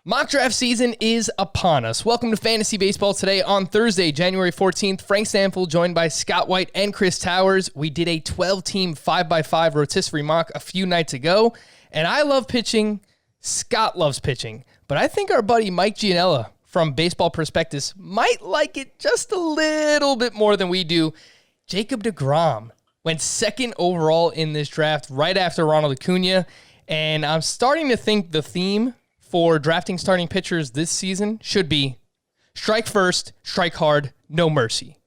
Mock draft season is upon us. Welcome to Fantasy Baseball today on Thursday, January 14th. Frank Stanfield joined by Scott White and Chris Towers. We did a 12-team 5x5 rotisserie mock a few nights ago, and I love pitching. Scott loves pitching, but I think our buddy Mike Gianella from Baseball Prospectus might like it just a little bit more than we do. Jacob deGrom went second overall in this draft right after Ronald Acuna, and I'm starting to think the theme for drafting starting pitchers this season should be strike first, strike hard, no mercy.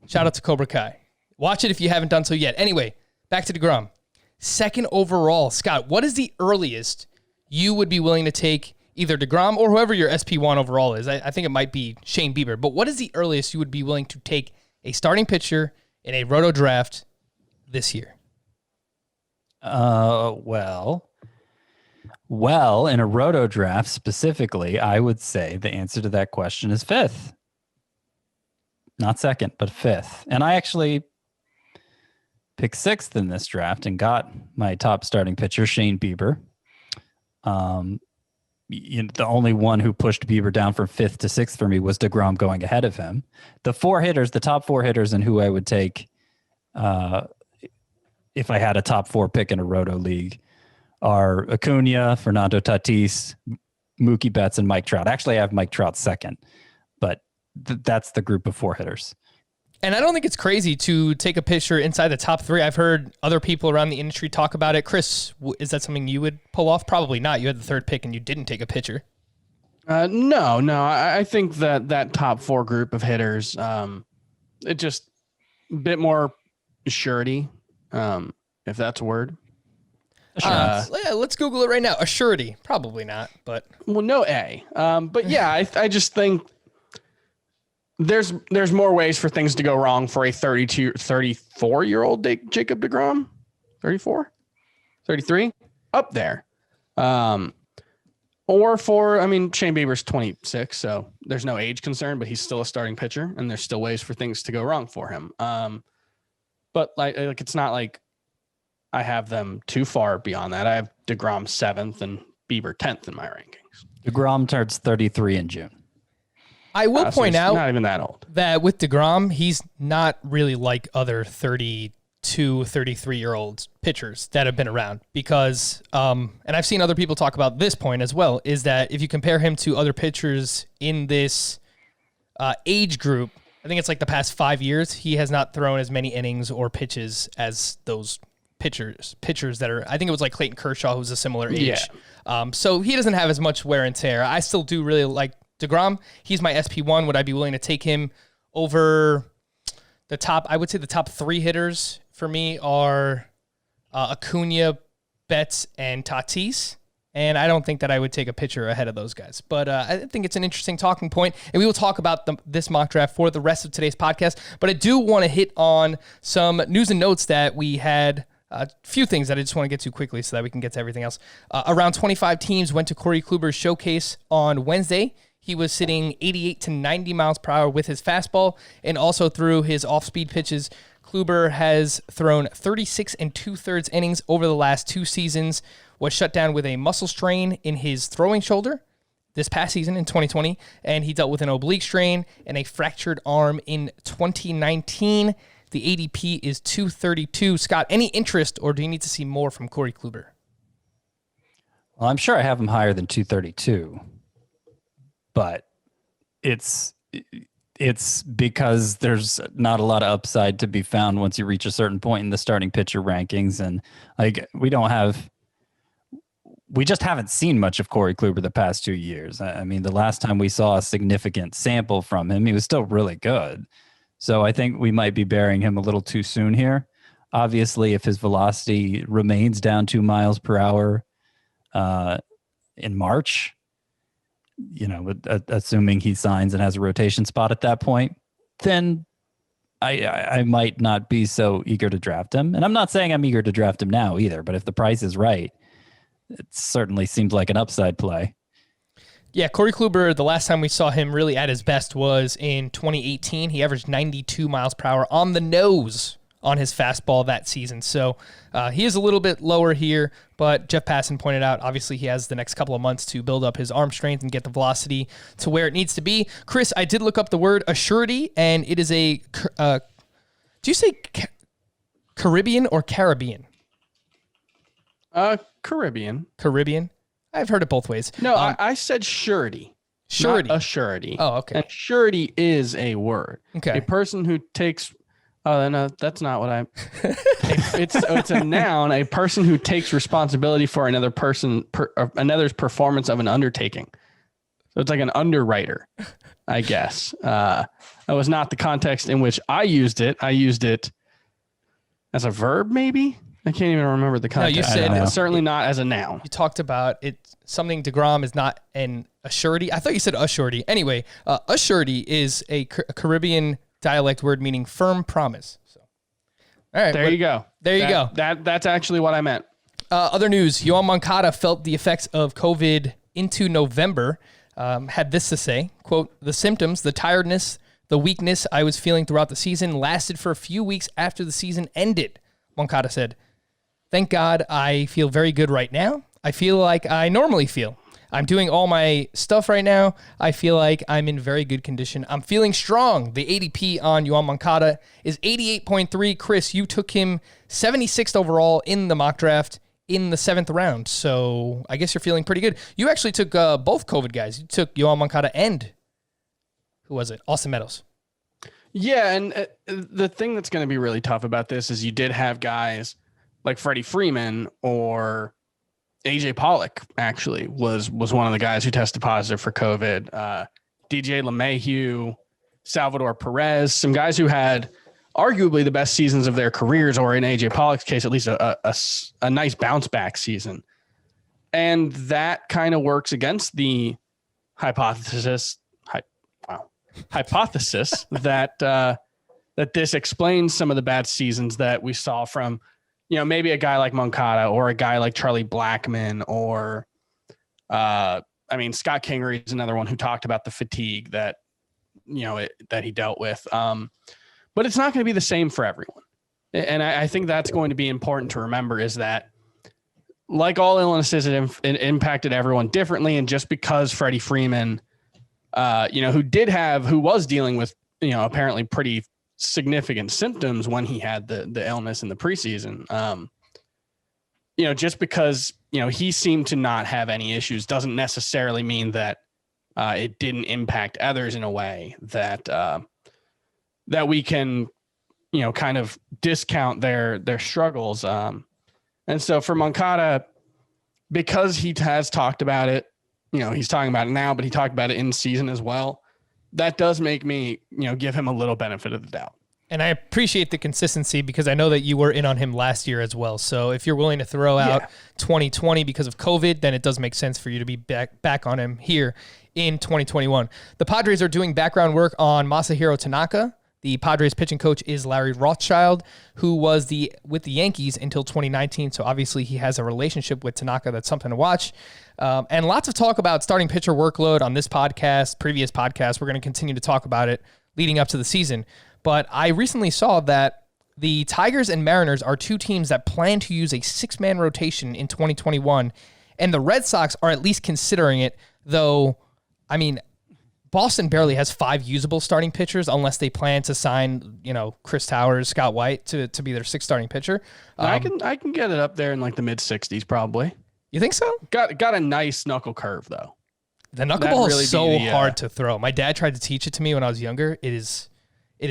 Shout out to Cobra Kai. Watch it if you haven't done so yet. Anyway, back to deGrom. Second overall. Scott, what is the earliest you would be willing to take either deGrom or whoever your SP1 overall is? I think it might be Shane Bieber. But what is the earliest you would be willing to take a starting pitcher in a Roto draft this year? Well, in a Roto draft specifically, I would say the answer to that question is fifth. Not second, but fifth. And I actually picked sixth in this draft and got my top starting pitcher, Shane Bieber. The only one who pushed Bieber down from fifth to sixth for me was deGrom going ahead of him. The top four hitters and who I would take if I had a top four pick in a Roto league are Acuna, Fernando Tatis, Mookie Betts, and Mike Trout. Actually, I have Mike Trout second, but that's the group of four hitters. And I don't think it's crazy to take a pitcher inside the top three. I've heard other people around the industry talk about it. Chris, is that something you would pull off? Probably not. You had the third pick and you didn't take a pitcher. No. I think that top four group of hitters, it just a bit more surety, if that's a word. Let's Google it right now. A surety. Probably not, but. Well, no A. But yeah, I just think there's more ways for things to go wrong for a 34-year-old Jacob deGrom. 34? 33? Up there. Shane Bieber's 26, so there's no age concern, but he's still a starting pitcher, and there's still ways for things to go wrong for him. But like it's not like I have them too far beyond that. I have deGrom 7th and Bieber 10th in my rankings. deGrom turns 33 in June. I will point out not even that old. That with deGrom, he's not really like other 32, 33-year-old pitchers that have been around because, and I've seen other people talk about this point as well, is that if you compare him to other pitchers in this age group, I think it's like the past 5 years, he has not thrown as many innings or pitches as those pitchers that are, I think it was like Clayton Kershaw, who's a similar age. Yeah. So he doesn't have as much wear and tear. I still do really like deGrom. He's my SP1. Would I be willing to take him over the top? I would say the top three hitters for me are Acuna, Betts, and Tatis. And I don't think that I would take a pitcher ahead of those guys. But I think it's an interesting talking point, and we will talk about this mock draft for the rest of today's podcast. But I do want to hit on some news and notes that we had. A few things that I just want to get to quickly so that we can get to everything else. Around 25 teams went to Corey Kluber's showcase on Wednesday. He was sitting 88 to 90 miles per hour with his fastball and also threw his off-speed pitches. Kluber has thrown 36 2/3 innings over the last two seasons, was shut down with a muscle strain in his throwing shoulder this past season in 2020, and he dealt with an oblique strain and a fractured arm in 2019. The ADP is 232. Scott, any interest, or do you need to see more from Corey Kluber? Well, I'm sure I have him higher than 232, but it's because there's not a lot of upside to be found once you reach a certain point in the starting pitcher rankings, and like we just haven't seen much of Corey Kluber the past 2 years. I mean, the last time we saw a significant sample from him, he was still really good. So I think we might be burying him a little too soon here. Obviously, if his velocity remains down 2 miles per hour in March, assuming he signs and has a rotation spot at that point, then I might not be so eager to draft him. And I'm not saying I'm eager to draft him now either, but if the price is right, it certainly seems like an upside play. Yeah, Corey Kluber, the last time we saw him really at his best was in 2018. He averaged 92 miles per hour on the nose on his fastball that season. So he is a little bit lower here, but Jeff Passan pointed out, obviously he has the next couple of months to build up his arm strength and get the velocity to where it needs to be. Chris, I did look up the word assurity, and it is a, do you say Caribbean or Caribbean? Caribbean. Caribbean? I've heard it both ways. No, I said surety. Surety. Not a surety. Oh, okay. And surety is a word. Okay. A person who takes. Oh, no, that's not what I. It's a noun. A person who takes responsibility for another person, another's performance of an undertaking. So it's like an underwriter, I guess. That was not the context in which I used it. I used it as a verb, maybe. I can't even remember the context. No, you said it's certainly not as a noun. You talked about it. Something DeGrom is not an assurity. I thought you said assurity. Anyway, assurity is a Caribbean dialect word meaning firm promise. So, all right, there you go. There you go. That's actually what I meant. Other news: Yoan Moncada felt the effects of COVID into November. Had this to say: "Quote: The symptoms, the tiredness, the weakness I was feeling throughout the season lasted for a few weeks after the season ended." Moncada said, "Thank God I feel very good right now. I feel like I normally feel. I'm doing all my stuff right now. I feel like I'm in very good condition. I'm feeling strong." The ADP on Yoan Moncada is 88.3. Chris, you took him 76th overall in the mock draft in the 7th round. So I guess you're feeling pretty good. You actually took both COVID guys. You took Yoan Moncada and who was it? Austin Meadows. Yeah, and the thing that's going to be really tough about this is you did have guys like Freddie Freeman or AJ Pollock actually was one of the guys who tested positive for COVID. DJ LeMahieu, Salvador Perez, some guys who had arguably the best seasons of their careers, or in AJ Pollock's case, at least a nice bounce back season. And that kind of works against the hypothesis that this explains some of the bad seasons that we saw from, maybe a guy like Moncada or a guy like Charlie Blackmon or, Scott Kingery is another one who talked about the fatigue that, that he dealt with. But it's not going to be the same for everyone. And I think that's going to be important to remember, is that like all illnesses, it impacted everyone differently. And just because Freddie Freeman, who was dealing with, apparently pretty significant symptoms when he had the illness in the preseason, just because, he seemed to not have any issues doesn't necessarily mean that it didn't impact others in a way that we can, kind of discount their struggles. And so for Moncada, because he has talked about it, he's talking about it now, but he talked about it in season as well. That does make me, give him a little benefit of the doubt. And I appreciate the consistency because I know that you were in on him last year as well. So if you're willing to throw out 2020 because of COVID, then it does make sense for you to be back on him here in 2021. The Padres are doing background work on Masahiro Tanaka. The Padres pitching coach is Larry Rothschild, who was with the Yankees until 2019. So obviously he has a relationship with Tanaka. That's something to watch. And lots of talk about starting pitcher workload on this podcast, previous podcasts. We're going to continue to talk about it leading up to the season. But I recently saw that the Tigers and Mariners are two teams that plan to use a 6-man rotation in 2021. And the Red Sox are at least considering it, though, Boston barely has 5 usable starting pitchers unless they plan to sign, Chris Towers, Scott White to be their 6th starting pitcher. I can get it up there in like the mid 60s probably. You think so? Got a nice knuckle curve though. The knuckleball is so hard to throw. My dad tried to teach it to me when I was younger. It is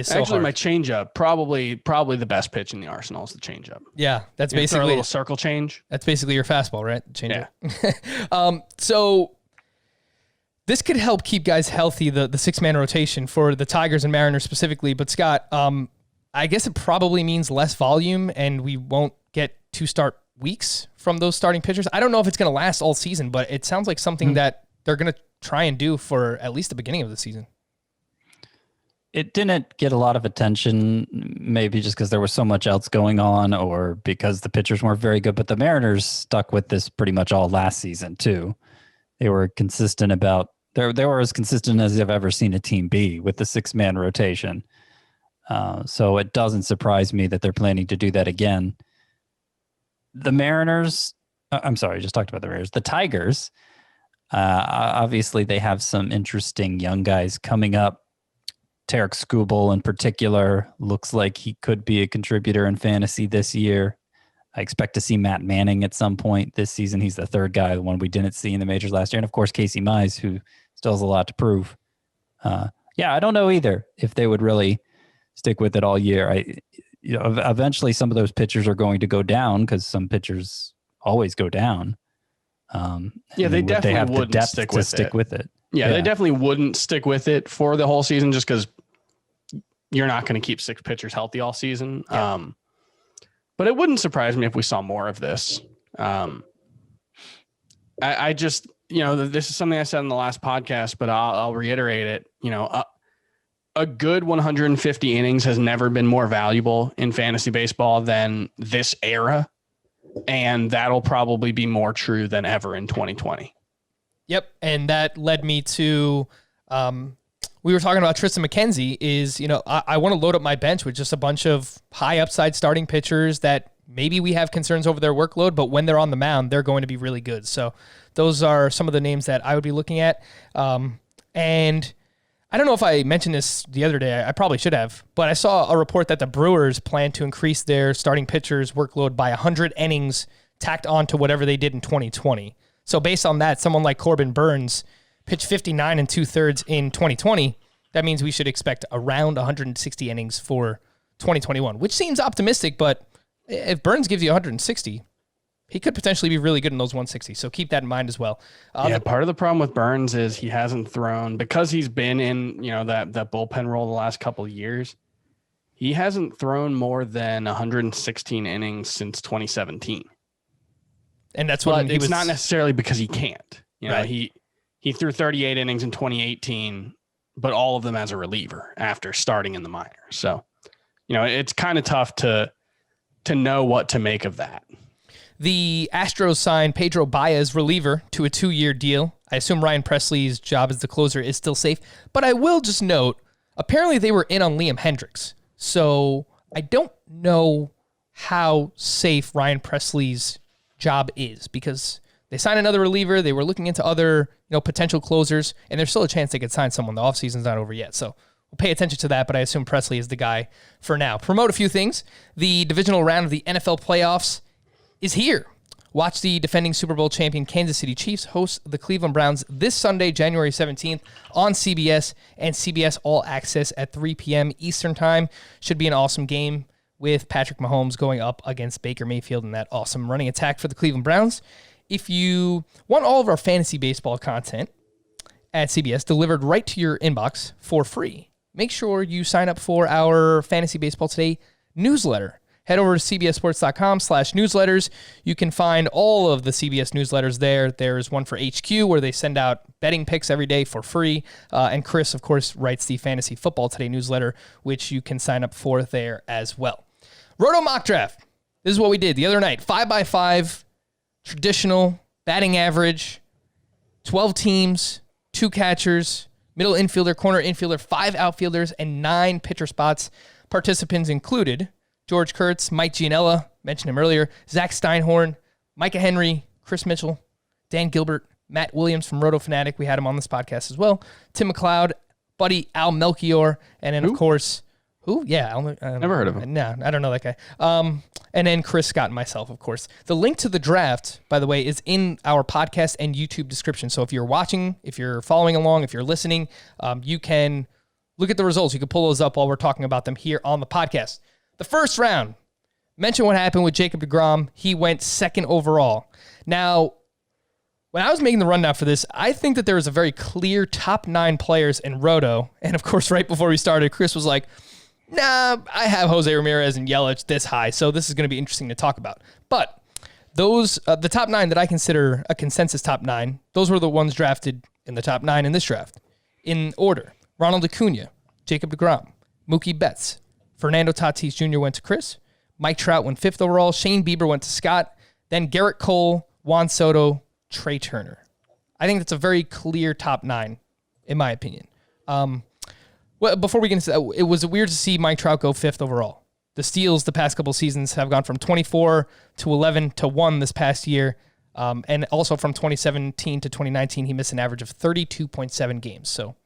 so actually hard. My changeup, probably the best pitch in the arsenal is the changeup. Yeah, that's basically a little circle change. That's basically your fastball, right? Changeup. Yeah. So this could help keep guys healthy, the 6-man rotation for the Tigers and Mariners specifically. But Scott, I guess it probably means less volume, and we won't get 2 start weeks from those starting pitchers. I don't know if it's going to last all season, but it sounds like something that they're going to try and do for at least the beginning of the season. It didn't get a lot of attention, maybe just because there was so much else going on or because the pitchers weren't very good. But the Mariners stuck with this pretty much all last season, too. They were consistent about... They were as consistent as I've ever seen a team be with the 6-man rotation. So it doesn't surprise me that they're planning to do that again. The Mariners, I'm sorry, I just talked about the Mariners. The Tigers, obviously they have some interesting young guys coming up. Tarek Skubal in particular looks like he could be a contributor in fantasy this year. I expect to see Matt Manning at some point this season. He's the third guy, the one we didn't see in the majors last year. And of course, Casey Mize, who still has a lot to prove. I don't know either if they would really stick with it all year. Eventually some of those pitchers are going to go down because some pitchers always go down. They definitely wouldn't stick with it. Yeah, they definitely wouldn't stick with it for the whole season just because you're not going to keep 6 pitchers healthy all season. Yeah. But it wouldn't surprise me if we saw more of this. I just, this is something I said in the last podcast, but I'll reiterate it. A good 150 innings has never been more valuable in fantasy baseball than this era. And that'll probably be more true than ever in 2020. Yep. And that led me to, we were talking about Tristan McKenzie is, I want to load up my bench with just a bunch of high upside starting pitchers that maybe we have concerns over their workload, but when they're on the mound, they're going to be really good. So those are some of the names that I would be looking at. And I don't know if I mentioned this the other day. I probably should have, but I saw a report that the Brewers plan to increase their starting pitchers' workload by 100 innings tacked on to whatever they did in 2020. So based on that, someone like Corbin Burns pitched 59 2/3 in 2020. That means we should expect around 160 innings for 2021, which seems optimistic, but if Burns gives you 160, he could potentially be really good in those 160. So keep that in mind as well. Part of the problem with Burns is he hasn't thrown, because he's been in, that bullpen role the last couple of years. He hasn't thrown more than 116 innings since 2017. And that's what it's not necessarily because he can't. Right. He threw 38 innings in 2018, but all of them as a reliever after starting in the minors. So, it's kind of tough to know what to make of that. The Astros signed Pedro Baez, reliever, to a 2-year deal. I assume Ryan Presley's job as the closer is still safe, but I will just note, apparently they were in on Liam Hendricks. So I don't know how safe Ryan Presley's job is because they signed another reliever. They were looking into other, potential closers, and there's still a chance they could sign someone. The offseason's not over yet. So we'll pay attention to that, but I assume Presley is the guy for now. Promote a few things. The divisional round of the NFL playoffs is here. Watch the defending Super Bowl champion Kansas City Chiefs host the Cleveland Browns this Sunday, January 17th on CBS and CBS All Access at 3 p.m. Eastern Time. Should be an awesome game with Patrick Mahomes going up against Baker Mayfield in that awesome running attack for the Cleveland Browns. If you want all of our fantasy baseball content at CBS delivered right to your inbox for free, make sure you sign up for our Fantasy Baseball Today newsletter. Head over to cbssports.com/newsletters. You can find all of the CBS newsletters there. There's one for HQ where they send out betting picks every day for free. And Chris, of course, writes the Fantasy Football Today newsletter, which you can sign up for there as well. Roto Mock Draft. This is what we did the other night. 5x5, traditional, batting average, 12 teams, 2 catchers, middle infielder, corner infielder, 5 outfielders, and 9 pitcher spots. Participants included George Kurtz, Mike Gianella, mentioned him earlier, Zach Steinhorn, Micah Henry, Chris Mitchell, Dan Gilbert, Matt Williams from Roto Fanatic. We had him on this podcast as well. Tim McLeod, buddy Al Melchior, and then, of course, who? Yeah. Never heard of him. No, I don't know that guy. And then Chris Scott and myself, of course. The link to the draft, by the way, is in our podcast and YouTube description. So if you're watching, if you're following along, if you're listening, you can look at the results. You can pull those up while we're talking about them here on the podcast. The first round, mention what happened with Jacob deGrom. He went 2nd overall. Now, when I was making the rundown for this, I think that there was a very clear top 9 players in Roto. And of course, right before we started, Chris was like, nah, I have Jose Ramirez and Yelich this high, so this is going to be interesting to talk about. But those, the top 9 that I consider a consensus top 9, those were the ones drafted in the top 9 in this draft. In order, Ronald Acuna, Jacob deGrom, Mookie Betts, Fernando Tatis Jr. went to Chris. Mike Trout went 5th overall. Shane Bieber went to Scott. Then Garrett Cole, Juan Soto, Trey Turner. I think that's a very clear top 9, in my opinion. Well, before we get into that, it was weird to see Mike Trout go 5th overall. The steals the past couple seasons have gone from 24 to 11 to 1 this past year. And also from 2017 to 2019, he missed an average of 32.7 games. So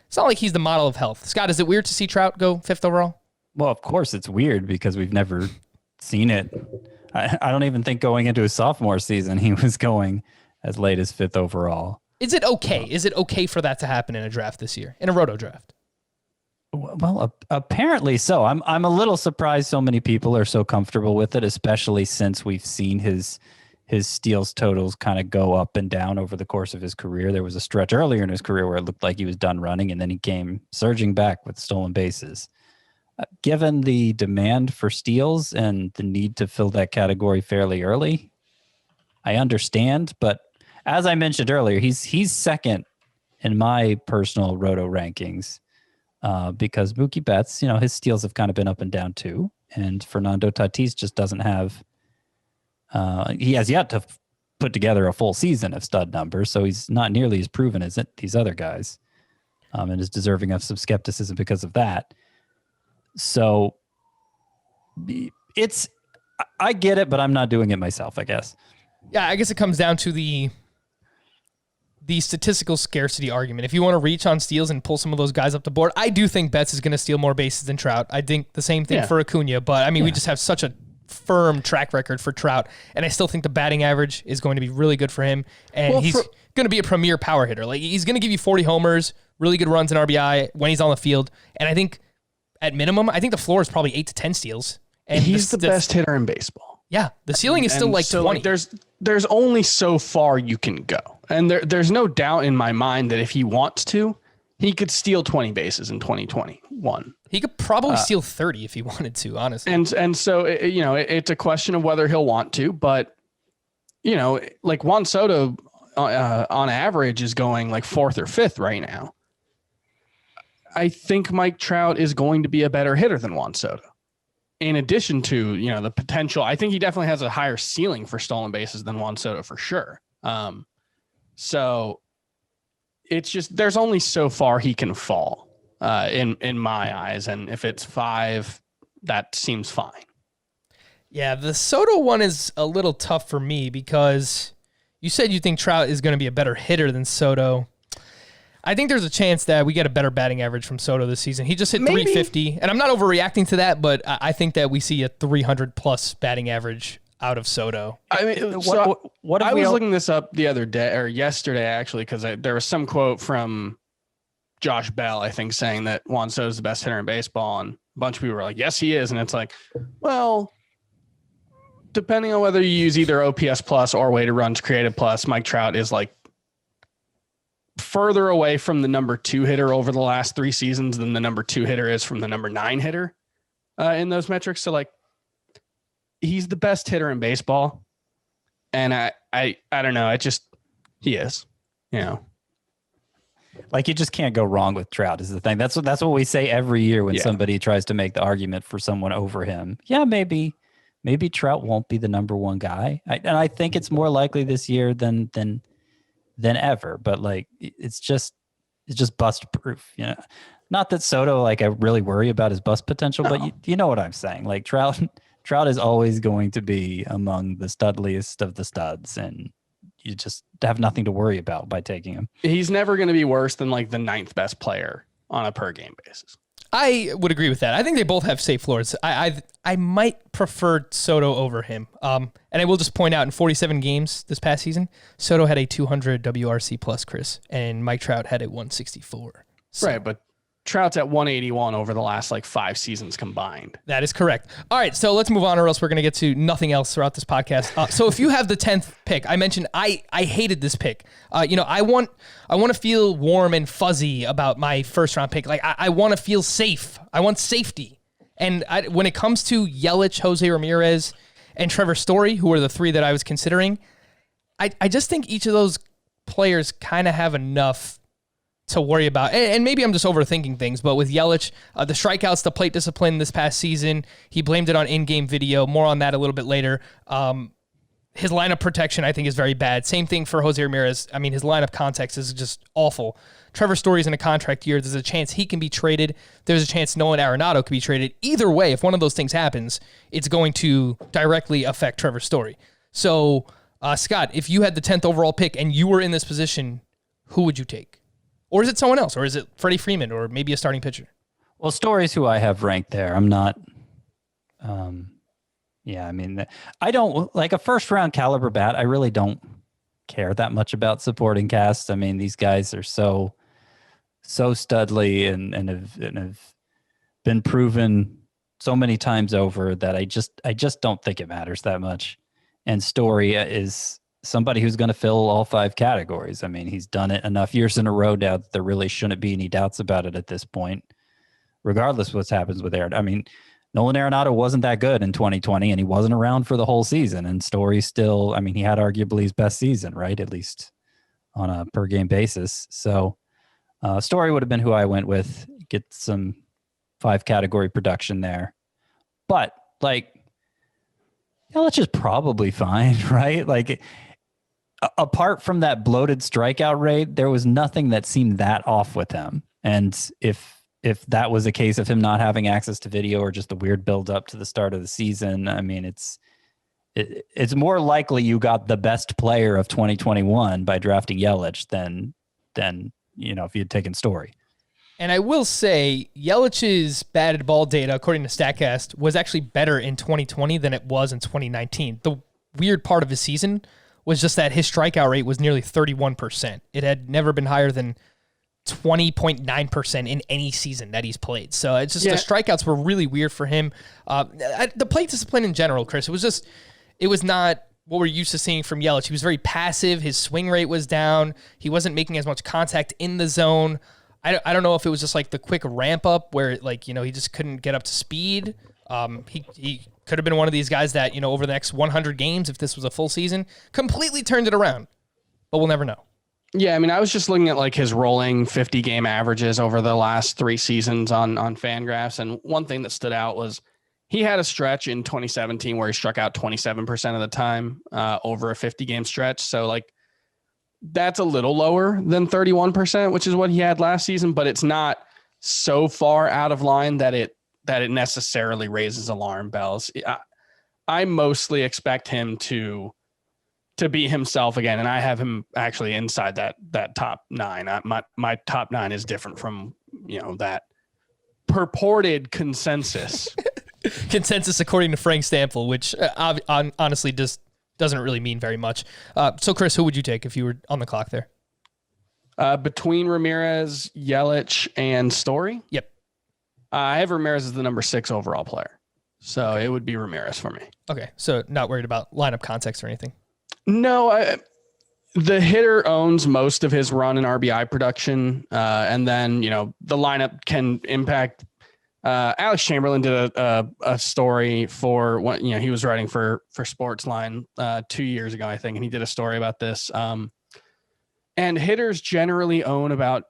it's not like he's the model of health. Scott, is it weird to see Trout go 5th overall? Well, of course it's weird because we've never seen it. I don't even think going into his sophomore season, he was going as late as 5th overall. Is it okay? Is it okay for that to happen in a draft this year, in a Roto draft? Well, apparently so. I'm a little surprised so many people are so comfortable with it, especially since we've seen his steals totals kind of go up and down over the course of his career. There was a stretch earlier in his career where it looked like he was done running, and then he came surging back with stolen bases. Given the demand for steals and the need to fill that category fairly early, I understand. But as I mentioned earlier, he's second in my personal Roto rankings. Because Mookie Betts, his steals have kind of been up and down too. And Fernando Tatis just doesn't have, he has yet to put together a full season of stud numbers. So he's not nearly as proven as these other guys, and is deserving of some skepticism because of that. So I get it, but I'm not doing it myself, I guess. Yeah, I guess it comes down to the statistical scarcity argument. If you want to reach on steals and pull some of those guys up the board, I do think Betts is going to steal more bases than Trout. I think the same thing for Acuna, but we just have such a firm track record for Trout, and I still think the batting average is going to be really good for him, and he's going to be a premier power hitter. Like, he's going to give you 40 homers, really good runs in RBI when he's on the field, and I think at minimum, I think the floor is probably 8 to 10 steals. And he's the best hitter in baseball. Yeah, the ceiling is still like 20. There's only so far you can go. And there's no doubt in my mind that if he wants to, he could steal 20 bases in 2021. He could probably steal 30 if he wanted to, honestly. And so, it's a question of whether he'll want to. But, like Juan Soto on average is going like 4th or 5th right now. I think Mike Trout is going to be a better hitter than Juan Soto. In addition to, the potential, I think he definitely has a higher ceiling for stolen bases than Juan Soto for sure. So it's just, there's only so far he can fall in my eyes. And if it's 5, that seems fine. Yeah, the Soto one is a little tough for me because you said you think Trout is going to be a better hitter than Soto. I think there's a chance that we get a better batting average from Soto this season. He just hit 350, and I'm not overreacting to that, but I think that we see a 300-plus batting average out of Soto. I mean, I was looking this up the other day, or yesterday, actually, because there was some quote from Josh Bell, I think, saying that Juan Soto is the best hitter in baseball, and a bunch of people were like, yes, he is. And it's like, well, depending on whether you use either OPS plus or weighted runs created plus, Mike Trout is like further away from the number 2 hitter over the last 3 seasons than the number 2 hitter is from the number 9 hitter in those metrics. So like, he's the best hitter in baseball. And I don't know. He is, like, you just can't go wrong with Trout is the thing. That's what we say every year when somebody tries to make the argument for someone over him. Yeah, maybe Trout won't be the number 1 guy. And I think it's more likely this year than ever, but like, it's just bust proof, not that Soto, like, I really worry about his bust potential, but you know what I'm saying? Like, Trout is always going to be among the studliest of the studs, and you just have nothing to worry about by taking him. He's never going to be worse than like the 9th best player on a per game basis. I would agree with that. I think they both have safe floors. I might prefer Soto over him. And I will just point out, in 47 games this past season, Soto had a 200 WRC plus, Chris, and Mike Trout had a 164. So. Right, but Trout's at 181 over the last like 5 seasons combined. That is correct. All right, so let's move on, or else we're going to get to nothing else throughout this podcast. So if you have the 10th pick, I mentioned I hated this pick. I want to feel warm and fuzzy about my first round pick. Like, I want to feel safe. I want safety. And when it comes to Yelich, Jose Ramirez, and Trevor Story, who are the 3 that I was considering, I just think each of those players kind of have enough to worry about. And maybe I'm just overthinking things, but with Yelich, the strikeouts, the plate discipline this past season, he blamed it on in-game video. More on that a little bit later. his lineup protection, I think, is very bad. Same thing for Jose Ramirez. I mean, his lineup context is just awful. Trevor Story's in a contract year. There's a chance he can be traded. There's a chance Nolan Arenado can be traded. Either way, if one of those things happens, it's going to directly affect Trevor Story. So, Scott, if you had the 10th overall pick and you were in this position, who would you take? Or is it someone else? Or is it Freddie Freeman or maybe a starting pitcher? Well, Story's who I have ranked there. I'm not... Yeah, I mean, I don't like a first round caliber bat. I really don't care that much about supporting cast. I mean, these guys are so studly and have been proven so many times over that I just don't think it matters that much. And Story is somebody who's going to fill all 5 categories. I mean, he's done it enough years in a row now that there really shouldn't be any doubts about it at this point, regardless of what happens with Aaron. I mean, Nolan Arenado wasn't that good in 2020, and he wasn't around for the whole season. And Story still, I mean, he had arguably his best season, right? At least on a per game basis. So Story would have been who I went with. Get some 5 category production there. But like, Yelich is probably fine, right? Like, apart from that bloated strikeout rate, there was nothing that seemed that off with him. And if that was a case of him not having access to video or just the weird build up to the start of the season, I mean, it's more likely you got the best player of 2021 by drafting Yelich than if you had taken Story. And I will say Yelich's batted ball data, according to StatCast, was actually better in 2020 than it was in 2019. The weird part of his season was just that his strikeout rate was nearly 31%. It had never been higher than 20.9% in any season that he's played. So it's just the strikeouts were really weird for him. The plate discipline in general, Chris, it was not what we're used to seeing from Yelich. He was very passive. His swing rate was down. He wasn't making as much contact in the zone. I don't know if it was just like the quick ramp up where he just couldn't get up to speed. He could have been one of these guys that, over the next 100 games, if this was a full season, completely turned it around, but we'll never know. Yeah, I mean, I was just looking at like his rolling 50 game averages over the last 3 seasons on Fangraphs. And one thing that stood out was he had a stretch in 2017 where he struck out 27% of the time over a 50 game stretch. So like that's a little lower than 31%, which is what he had last season, but it's not so far out of line that it necessarily raises alarm bells. I mostly expect him to be himself again. And I have him actually inside that top 9. My top 9 is different from, that purported consensus. Consensus according to Frank Stampfl, which honestly just doesn't really mean very much. So Chris, who would you take if you were on the clock there? Between Ramirez, Yelich, and Story? Yep. I have Ramirez as the number 6 overall player. So It would be Ramirez for me. Okay. So not worried about lineup context or anything. No, the hitter owns most of his run and RBI production. And then, the lineup can impact. Alex Chamberlain did a story for what, he was writing for Sportsline 2 years ago, I think. And he did a story about this. And hitters generally own about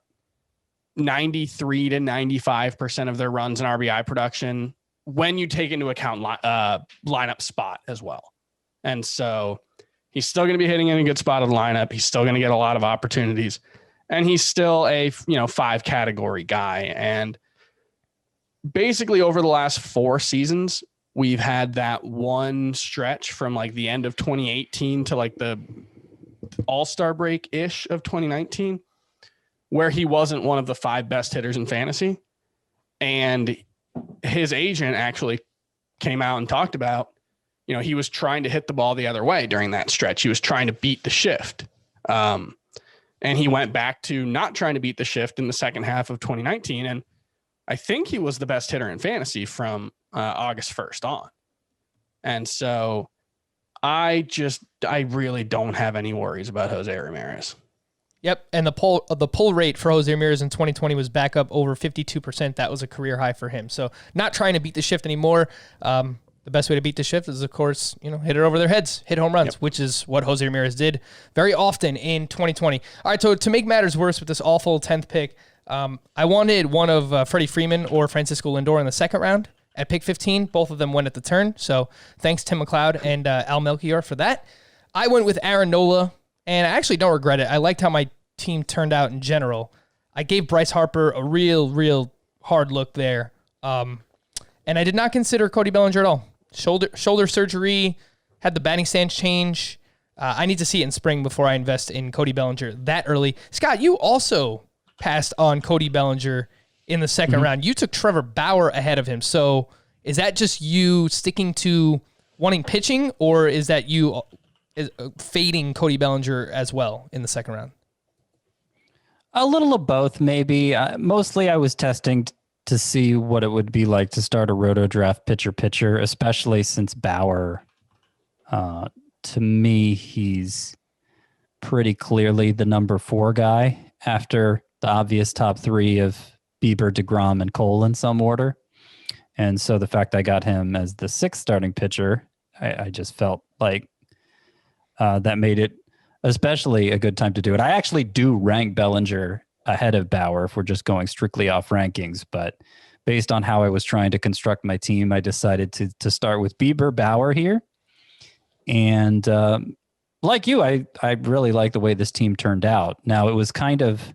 93 to 95% of their runs and RBI production when you take into account lineup spot as well. And so he's still going to be hitting in a good spot of the lineup. He's still going to get a lot of opportunities, and he's still a 5 category guy. And basically over the last 4 seasons, we've had that one stretch from like the end of 2018 to like the All-Star break ish of 2019, where he wasn't one of the 5 best hitters in fantasy. And his agent actually came out and talked about, he was trying to hit the ball the other way during that stretch. He was trying to beat the shift. And he went back to not trying to beat the shift in the second half of 2019. And I think he was the best hitter in fantasy from August 1st on. And so I really don't have any worries about Jose Ramirez. Yep, and the pull rate for Jose Ramirez in 2020 was back up over 52%. That was a career high for him. So not trying to beat the shift anymore. The best way to beat the shift is, of course, hit it over their heads, hit home runs, which is what Jose Ramirez did very often in 2020. All right, so to make matters worse with this awful 10th pick, I wanted one of Freddie Freeman or Francisco Lindor in the second round at pick 15. Both of them went at the turn. So thanks Tim McLeod and Al Melchior for that. I went with Aaron Nola, and I actually don't regret it. I liked how my team turned out in general. I gave Bryce Harper a real hard look there. And I did not consider Cody Bellinger at all. Shoulder surgery, had the batting stance change. I need to see it in spring before I invest in Cody Bellinger that early. Scott, you also passed on Cody Bellinger in the second round. You took Trevor Bauer ahead of him. So is that just you sticking to wanting pitching, or is that you fading Cody Bellinger as well in the second round? A little of both, maybe. Mostly I was testing to see what it would be like to start a Roto draft pitcher, especially since Bauer, to me, he's pretty clearly the number 4 guy after the obvious top 3 of Bieber, DeGrom, and Cole in some order. And so the fact I got him as the 6th starting pitcher, I just felt like that made it especially a good time to do it. I actually do rank Bellinger ahead of Bauer if we're just going strictly off rankings, but based on how I was trying to construct my team, I decided to start with Bieber, Bauer here. And like you, I really like the way this team turned out. Now, it was kind of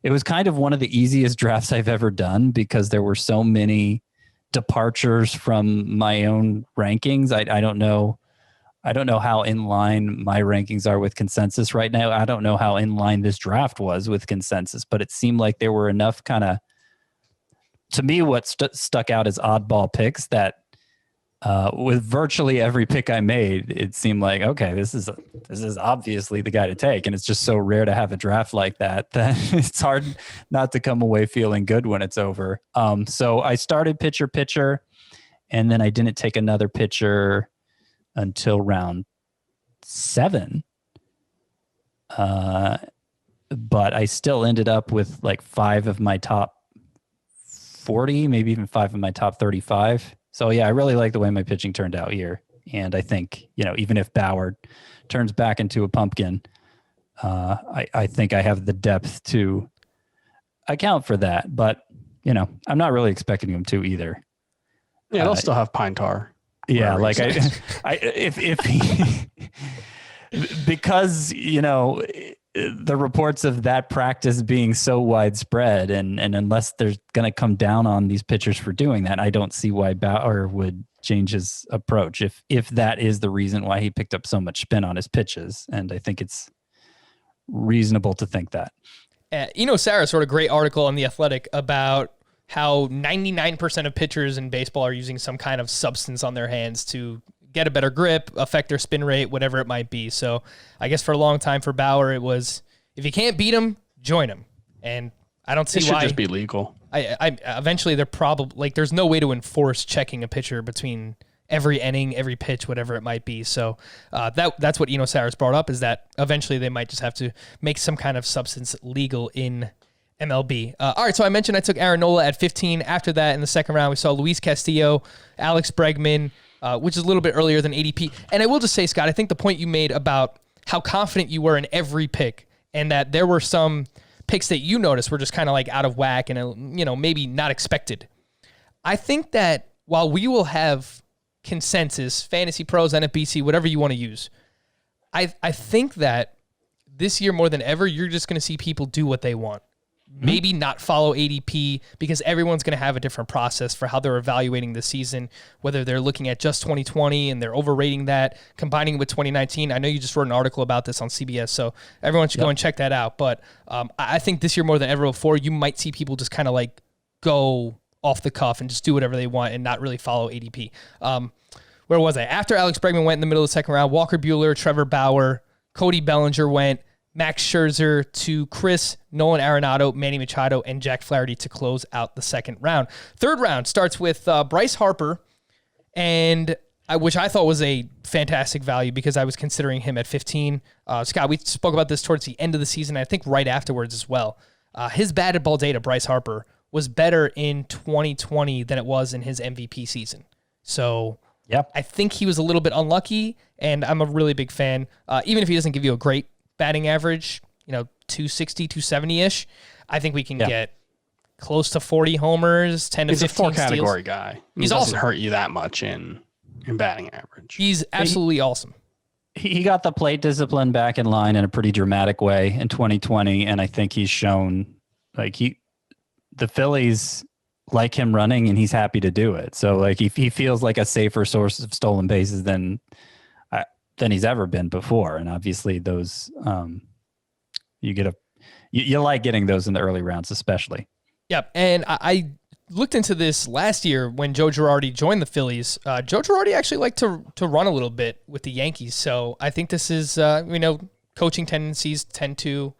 one of the easiest drafts I've ever done because there were so many departures from my own rankings. I don't know how in line my rankings are with consensus right now. I don't know how in line this draft was with consensus, but it seemed like there were enough kind of, to me, what stuck out as oddball picks that with virtually every pick I made, it seemed like, okay, this is obviously the guy to take. And it's just so rare to have a draft like that it's hard not to come away feeling good when it's over. So I started pitcher, and then I didn't take another pitcher until round 7. But I still ended up with like 5 of my top 40, maybe even 5 of my top 35. So yeah, I really like the way my pitching turned out here. And I think, even if Bauer turns back into a pumpkin, I think I have the depth to account for that. But, I'm not really expecting him to either. Yeah, they'll still have Pine Tar. Yeah, like if he, because, the reports of that practice being so widespread, and unless they're going to come down on these pitchers for doing that, I don't see why Bauer would change his approach if that is the reason why he picked up so much spin on his pitches. And I think it's reasonable to think that. Saris wrote a great article on The Athletic about how 99% of pitchers in baseball are using some kind of substance on their hands to get a better grip, affect their spin rate, whatever it might be. So I guess for a long time for Bauer, it was, if you can't beat him, join him. And I don't see why. It should just be legal. I eventually they're probably, there's no way to enforce checking a pitcher between every inning, every pitch, whatever it might be. So that's what Eno Saris brought up, is that eventually they might just have to make some kind of substance legal in MLB. All right, so I mentioned I took Aaron Nola at 15. After that, in the second round, we saw Luis Castillo, Alex Bregman, which is a little bit earlier than ADP. And I will just say, Scott, I think the point you made about how confident you were in every pick, and that there were some picks that you noticed were just kind of like out of whack and, maybe not expected. I think that while we will have consensus, Fantasy Pros, NFBC, whatever you want to use, I think that this year more than ever, you're just going to see people do what they want. Maybe not follow ADP, because everyone's going to have a different process for how they're evaluating the season, whether they're looking at just 2020 and they're overrating that, combining it with 2019. I know you just wrote an article about this on CBS, so everyone should go and check that out. But I think this year more than ever before, you might see people just kind of like go off the cuff and just do whatever they want and not really follow ADP. Where was I? After Alex Bregman went in the middle of the second round, Walker Buehler, Trevor Bauer, Cody Bellinger went, Max Scherzer to Chris, Nolan Arenado, Manny Machado, and Jack Flaherty to close out the second round. Third round starts with Bryce Harper, and which I thought was a fantastic value because I was considering him at 15. Scott, we spoke about this towards the end of the season, I think right afterwards as well. His batted ball data, Bryce Harper, was better in 2020 than it was in his MVP season. So I think he was a little bit unlucky, and I'm a really big fan. Even if he doesn't give you a great batting average, 260, 270-ish, I think we can get close to 40 homers, 10 to 15 steals. He's a 4-category guy. He's doesn't awesome. hurt you that much in batting average. He's absolutely awesome. he got the plate discipline back in line in a pretty dramatic way in 2020, and I think he's shown like the Phillies like him running, and he's happy to do it. So like he feels like a safer source of stolen bases than he's ever been before, and obviously those you like getting those in the early rounds, especially. Yep, and I looked into this last year when Joe Girardi joined the Phillies. Joe Girardi actually liked to run a little bit with the Yankees, so I think this is coaching tendencies tend to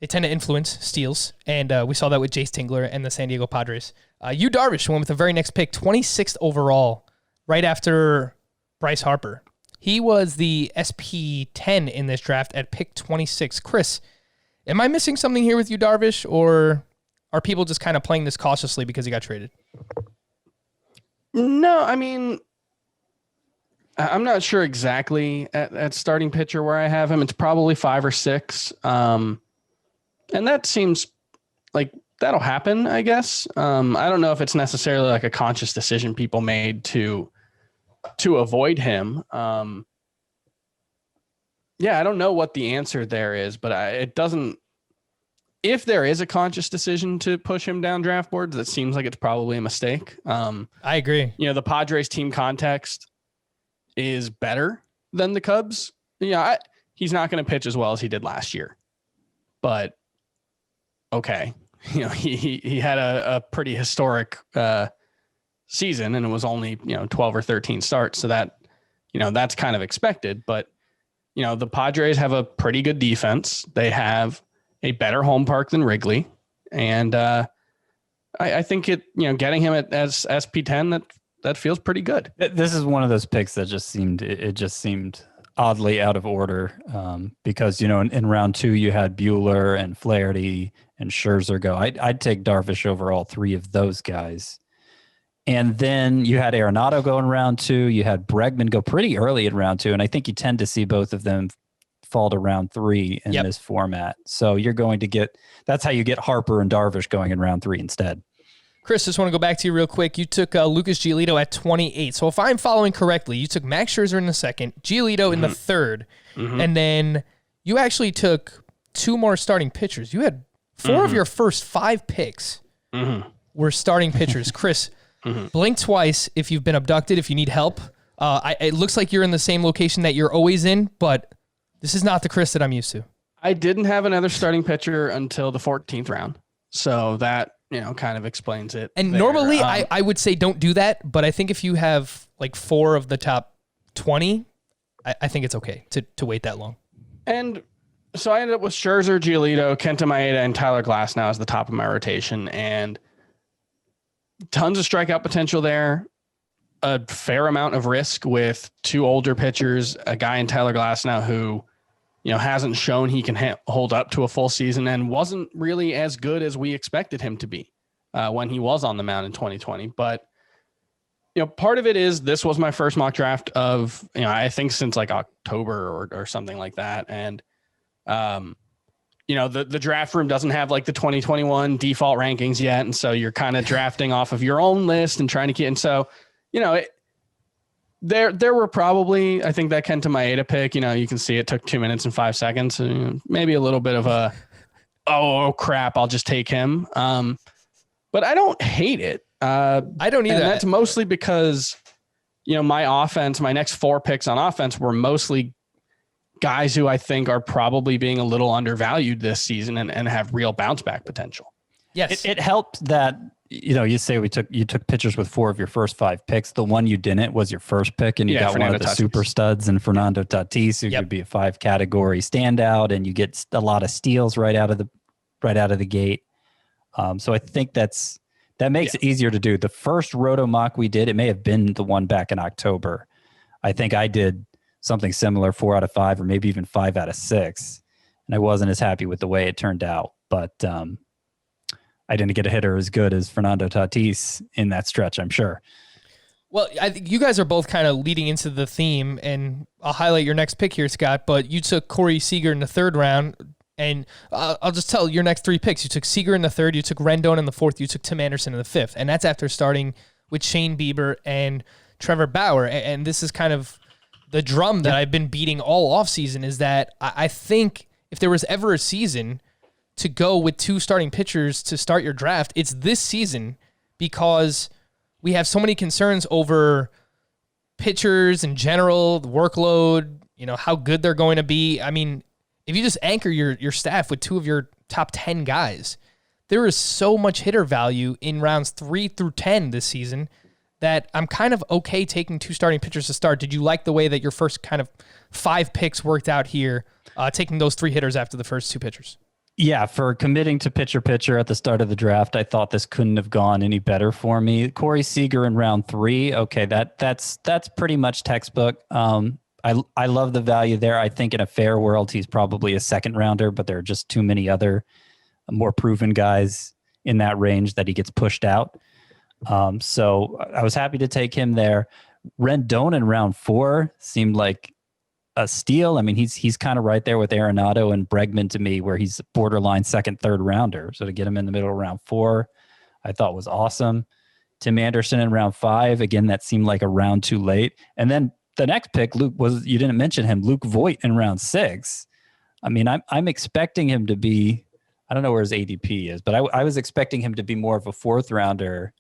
influence steals, and we saw that with Jace Tingler and the San Diego Padres. Yu Darvish went with the very next pick, 26th overall, right after Bryce Harper. He was the SP10 in this draft at pick 26. Chris, am I missing something here with Yu Darvish, or are people just kind of playing this cautiously because he got traded? No, I mean, I'm not sure exactly at starting pitcher where I have him. It's probably 5 or 6. And that seems like that'll happen, I guess. I don't know if it's necessarily like a conscious decision people made to avoid him. Yeah, I don't know what the answer there is, but it doesn't. If there is a conscious decision to push him down draft boards, that seems like it's probably a mistake. I agree. The Padres team context is better than the Cubs. He's not going to pitch as well as he did last year, but okay. He had a pretty historic season, and it was only 12 or 13 starts, so that that's kind of expected. But the Padres have a pretty good defense. They have a better home park than Wrigley, and I think getting him as SP10 that feels pretty good. This is one of those picks that just seemed oddly out of order, because in round 2 you had Buehler and Flaherty and Scherzer go. I'd take Darvish over all 3 of those guys. And then you had Arenado go in round 2. You had Bregman go pretty early in round 2. And I think you tend to see both of them fall to round 3 in this format. So you're going to that's how you get Harper and Darvish going in round 3 instead. Chris, just want to go back to you real quick. You took Lucas Giolito at 28. So if I'm following correctly, you took Max Scherzer in the 2nd, Giolito in the 3rd, and then you actually took 2 more starting pitchers. You had 4 of your first 5 picks were starting pitchers. Chris, blink twice if you've been abducted, if you need help. It looks like you're in the same location that you're always in, but this is not the Chris that I'm used to. I didn't have another starting pitcher until the 14th round. So that, kind of explains it. And there. Normally I would say don't do that, but I think if you have like 4 of the top 20, I think it's okay to wait that long. And so I ended up with Scherzer, Giolito, Kenta Maeda, and Tyler Glasnow as the top of my rotation, and tons of strikeout potential there. A fair amount of risk with 2 older pitchers, a guy in Tyler Glasnow who, hasn't shown he can hold up to a full season and wasn't really as good as we expected him to be when he was on the mound in 2020. But, part of it is this was my first mock draft of, I think since like October or something like that. And, the draft room doesn't have like the 2021 default rankings yet. And so you're kind of drafting off of your own list and trying to get, and so, there were probably, I think that Kenta Maeda pick, you can see it took 2 minutes and 5 seconds. So, maybe a little bit of a, oh crap, I'll just take him. But I don't hate it. I don't either. And that's mostly because, my offense, my next 4 picks on offense were mostly guys who I think are probably being a little undervalued this season and have real bounce back potential. Yes. It helped that, you say you took pitchers with 4 of your first 5 picks. The one you didn't was your first pick, and you got Fernando one of the Tatis. Super studs and Fernando Tatis, who could be a 5 category standout, and you get a lot of steals right out of the gate. So I think that makes it easier to do. The first Roto mock we did, it may have been the one back in October. I think I did something similar, 4 out of 5, or maybe even 5 out of 6. And I wasn't as happy with the way it turned out, but I didn't get a hitter as good as Fernando Tatis in that stretch, I'm sure. Well, I think you guys are both kind of leading into the theme, and I'll highlight your next pick here, Scott, but you took Corey Seager in the 3rd round, and I'll just tell your next 3 picks. You took Seager in the 3rd, you took Rendon in the 4th, you took Tim Anderson in the 5th, and that's after starting with Shane Bieber and Trevor Bauer, and this is kind of the drum that I've been beating all offseason is that I think if there was ever a season to go with 2 starting pitchers to start your draft, it's this season, because we have so many concerns over pitchers in general, the workload, how good they're going to be. I mean, if you just anchor your staff with 2 of your top 10 guys, there is so much hitter value in rounds 3 through 10 this season that I'm kind of okay taking 2 starting pitchers to start. Did you like the way that your first kind of 5 picks worked out here, taking those 3 hitters after the first 2 pitchers? Yeah, for committing to pitcher at the start of the draft, I thought this couldn't have gone any better for me. Corey Seager in round 3. Okay, that's pretty much textbook. I love the value there. I think in a fair world, he's probably a second rounder, but there are just too many other more proven guys in that range that he gets pushed out. So I was happy to take him there. Rendon in round 4 seemed like a steal. I mean, he's kind of right there with Arenado and Bregman to me, where he's borderline second, third rounder. So to get him in the middle of round 4, I thought was awesome. Tim Anderson in round 5. Again, that seemed like a round too late. And then the next pick, you didn't mention him, Luke Voit in round 6. I mean, I'm expecting him to be, I don't know where his ADP is, but I was expecting him to be more of a 4th rounder.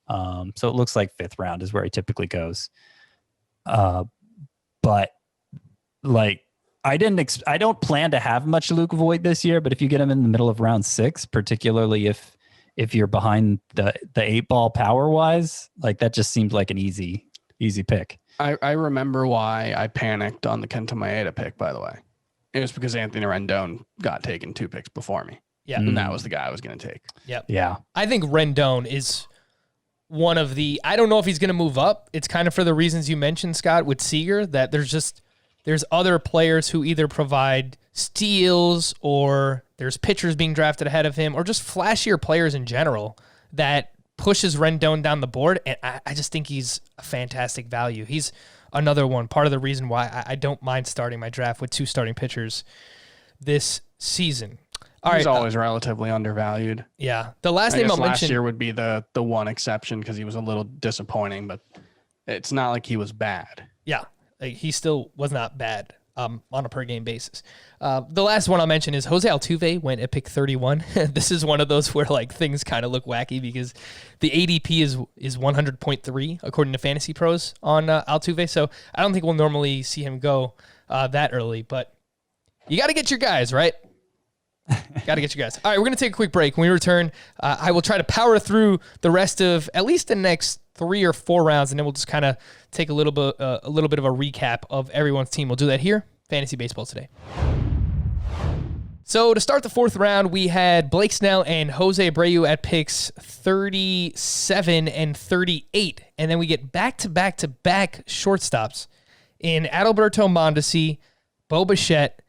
So it looks like 5th round is where he typically goes. But like, I don't plan to have much Luke Voit this year, but if you get him in the middle of round 6, particularly if you're behind the 8-ball power wise, like that just seems like an easy pick. I remember why I panicked on the Kenta Maeda pick, by the way. It was because Anthony Rendon got taken 2 picks before me. Yeah. And that was the guy I was going to take. Yep. Yeah. I think Rendon is one of the, I don't know if he's going to move up. It's kind of for the reasons you mentioned, Scott, with Seager, that there's other players who either provide steals, or there's pitchers being drafted ahead of him, or just flashier players in general that pushes Rendon down the board. And I just think he's a fantastic value. He's another one, part of the reason why I don't mind starting my draft with 2 starting pitchers this season. He's always relatively undervalued. Yeah. The last name I'll mention. Last year would be the one exception because he was a little disappointing, but it's not like he was bad. Yeah. Like, he still was not bad on a per game basis. The last one I'll mention is Jose Altuve went at pick 31. This is one of those where like things kind of look wacky because the ADP is 100.3 according to Fantasy Pros on Altuve. So I don't think we'll normally see him go that early, but you got to get your guys, right? Got to get you guys. All right, we're going to take a quick break. When we return, I will try to power through the rest of at least the next 3 or 4 rounds, and then we'll just kind of take a little bit of a recap of everyone's team. We'll do that here, Fantasy Baseball Today. So to start the 4th round, we had Blake Snell and Jose Abreu at picks 37 and 38, and then we get back-to-back-to-back shortstops in Adalberto Mondesi, Bo Bichette,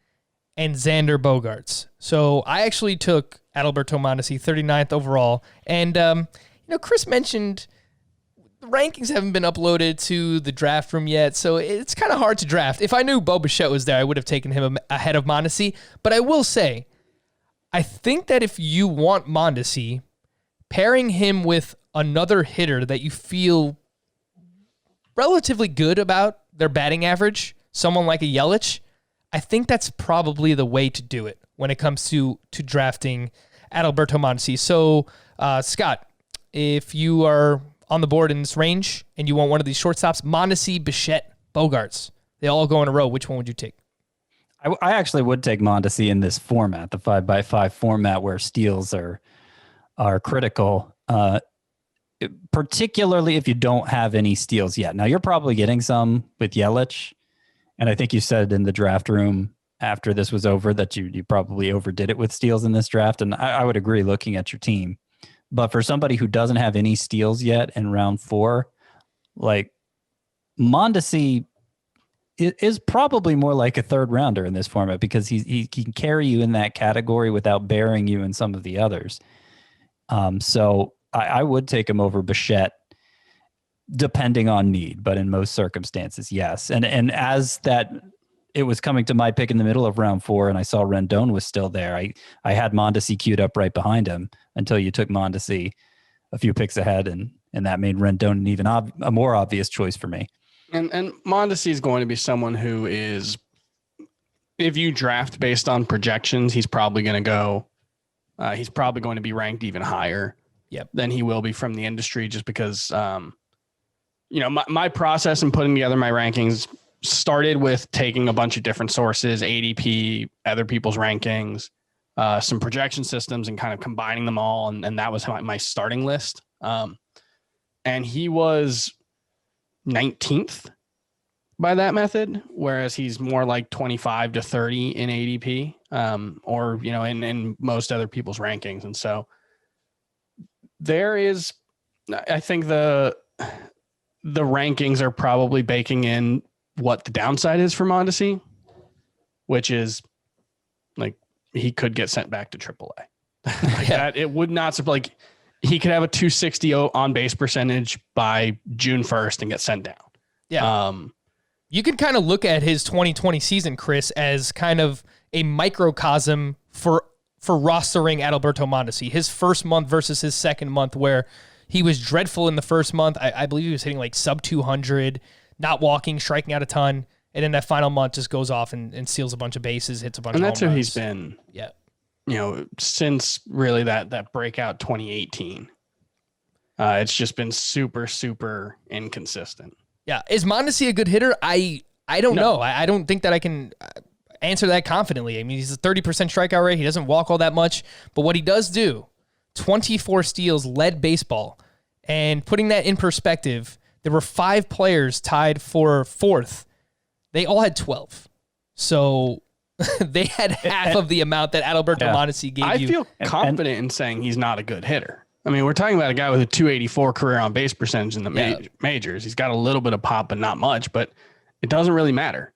and Xander Bogaerts. So I actually took Adalberto Mondesi, 39th overall. And, Chris mentioned the rankings haven't been uploaded to the draft room yet, so it's kind of hard to draft. If I knew Bo Bichette was there, I would have taken him ahead of Mondesi. But I will say, I think that if you want Mondesi, pairing him with another hitter that you feel relatively good about their batting average, someone like a Yelich, I think that's probably the way to do it when it comes to drafting Adalberto Mondesi. So, Scott, if you are on the board in this range and you want one of these shortstops, Mondesi, Bichette, Bogaerts, they all go in a row. Which one would you take? I actually would take Mondesi in this format, the 5x5 format where steals are critical, particularly if you don't have any steals yet. Now, you're probably getting some with Yelich. And I think you said in the draft room after this was over that you probably overdid it with steals in this draft. And I would agree looking at your team. But for somebody who doesn't have any steals yet in round 4, like Mondesi is probably more like a 3rd rounder in this format because he can carry you in that category without bearing you in some of the others. So I would take him over Bichette, depending on need, but in most circumstances, yes. And as that it was coming to my pick in the middle of round 4 and I saw Rendon was still there, I had Mondesi queued up right behind him until you took Mondesi a few picks ahead, and that made Rendon an even a more obvious choice for me. And Mondesi is going to be someone who is, if you draft based on projections, he's probably going to be ranked even higher than he will be from the industry, just because, my process in putting together my rankings started with taking a bunch of different sources, ADP, other people's rankings, some projection systems, and kind of combining them all. And that was my starting list. And he was 19th by that method, whereas he's more like 25 to 30 in ADP, or, in most other people's rankings. And so I think the rankings are probably baking in what the downside is for Mondesi, which is like he could get sent back to AAA. That it would not, like, he could have a 260 on base percentage by June 1st and get sent down. Yeah. You can kind of look at his 2020 season, Chris, as kind of a microcosm for rostering Adalberto Mondesi. His first month versus his second month, where he was dreadful in the first month. I believe he was hitting like sub 200, not walking, striking out a ton. And then that final month just goes off and steals a bunch of bases, hits a bunch of home runs. And that's who he's been. Yeah. Since really that breakout 2018. It's just been super, super inconsistent. Yeah. Is Mondesi a good hitter? I don't know. I don't think that I can answer that confidently. I mean, he's a 30% strikeout rate. He doesn't walk all that much. But what he does do, 24 steals, led baseball. And putting that in perspective, there were 5 players tied for 4th. They all had 12. So they had half of the amount that Adalberto Mondesi gave you. I feel confident in saying he's not a good hitter. I mean, we're talking about a guy with a 284 career on base percentage in the majors. He's got a little bit of pop, but not much. But it doesn't really matter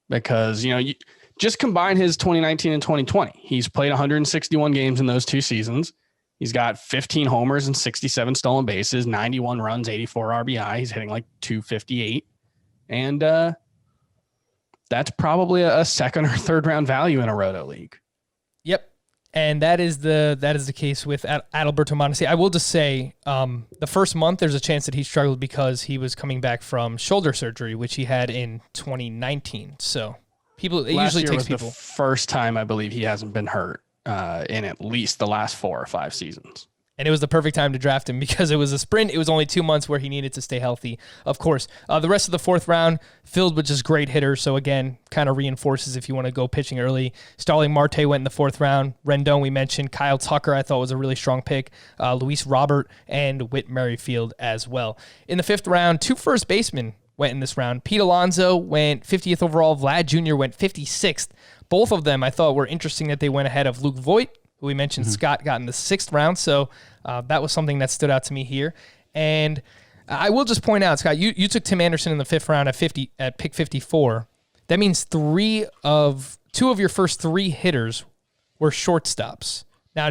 because, you just combine his 2019 and 2020. He's played 161 games in those 2 seasons. He's got 15 homers and 67 stolen bases, 91 runs, 84 RBI. He's hitting like 258. And that's probably a second or third round value in a Roto league. Yep. And that is the case with Adalberto Mondesi. I will just say the first month there's a chance that he struggled because he was coming back from shoulder surgery, which he had in 2019. So it usually takes people. The first time I believe he hasn't been hurt in at least the last 4 or 5 seasons. And it was the perfect time to draft him because it was a sprint. It was only 2 months where he needed to stay healthy, of course. The rest of the 4th round filled with just great hitters. So, again, kind of reinforces if you want to go pitching early. Starling Marte went in the 4th round. Rendon, we mentioned. Kyle Tucker, I thought was a really strong pick. Luis Robert and Whit Merrifield as well. In the 5th round, 2 first basemen went in this round. Pete Alonso went 50th overall. Vlad Jr. went 56th. Both of them I thought were interesting that they went ahead of Luke Voit, who we mentioned. Scott got in the 6th round. So that was something that stood out to me here. And I will just point out, Scott, you took Tim Anderson in the 5th round at pick 54. That means 2 of your first 3 hitters were shortstops. Now,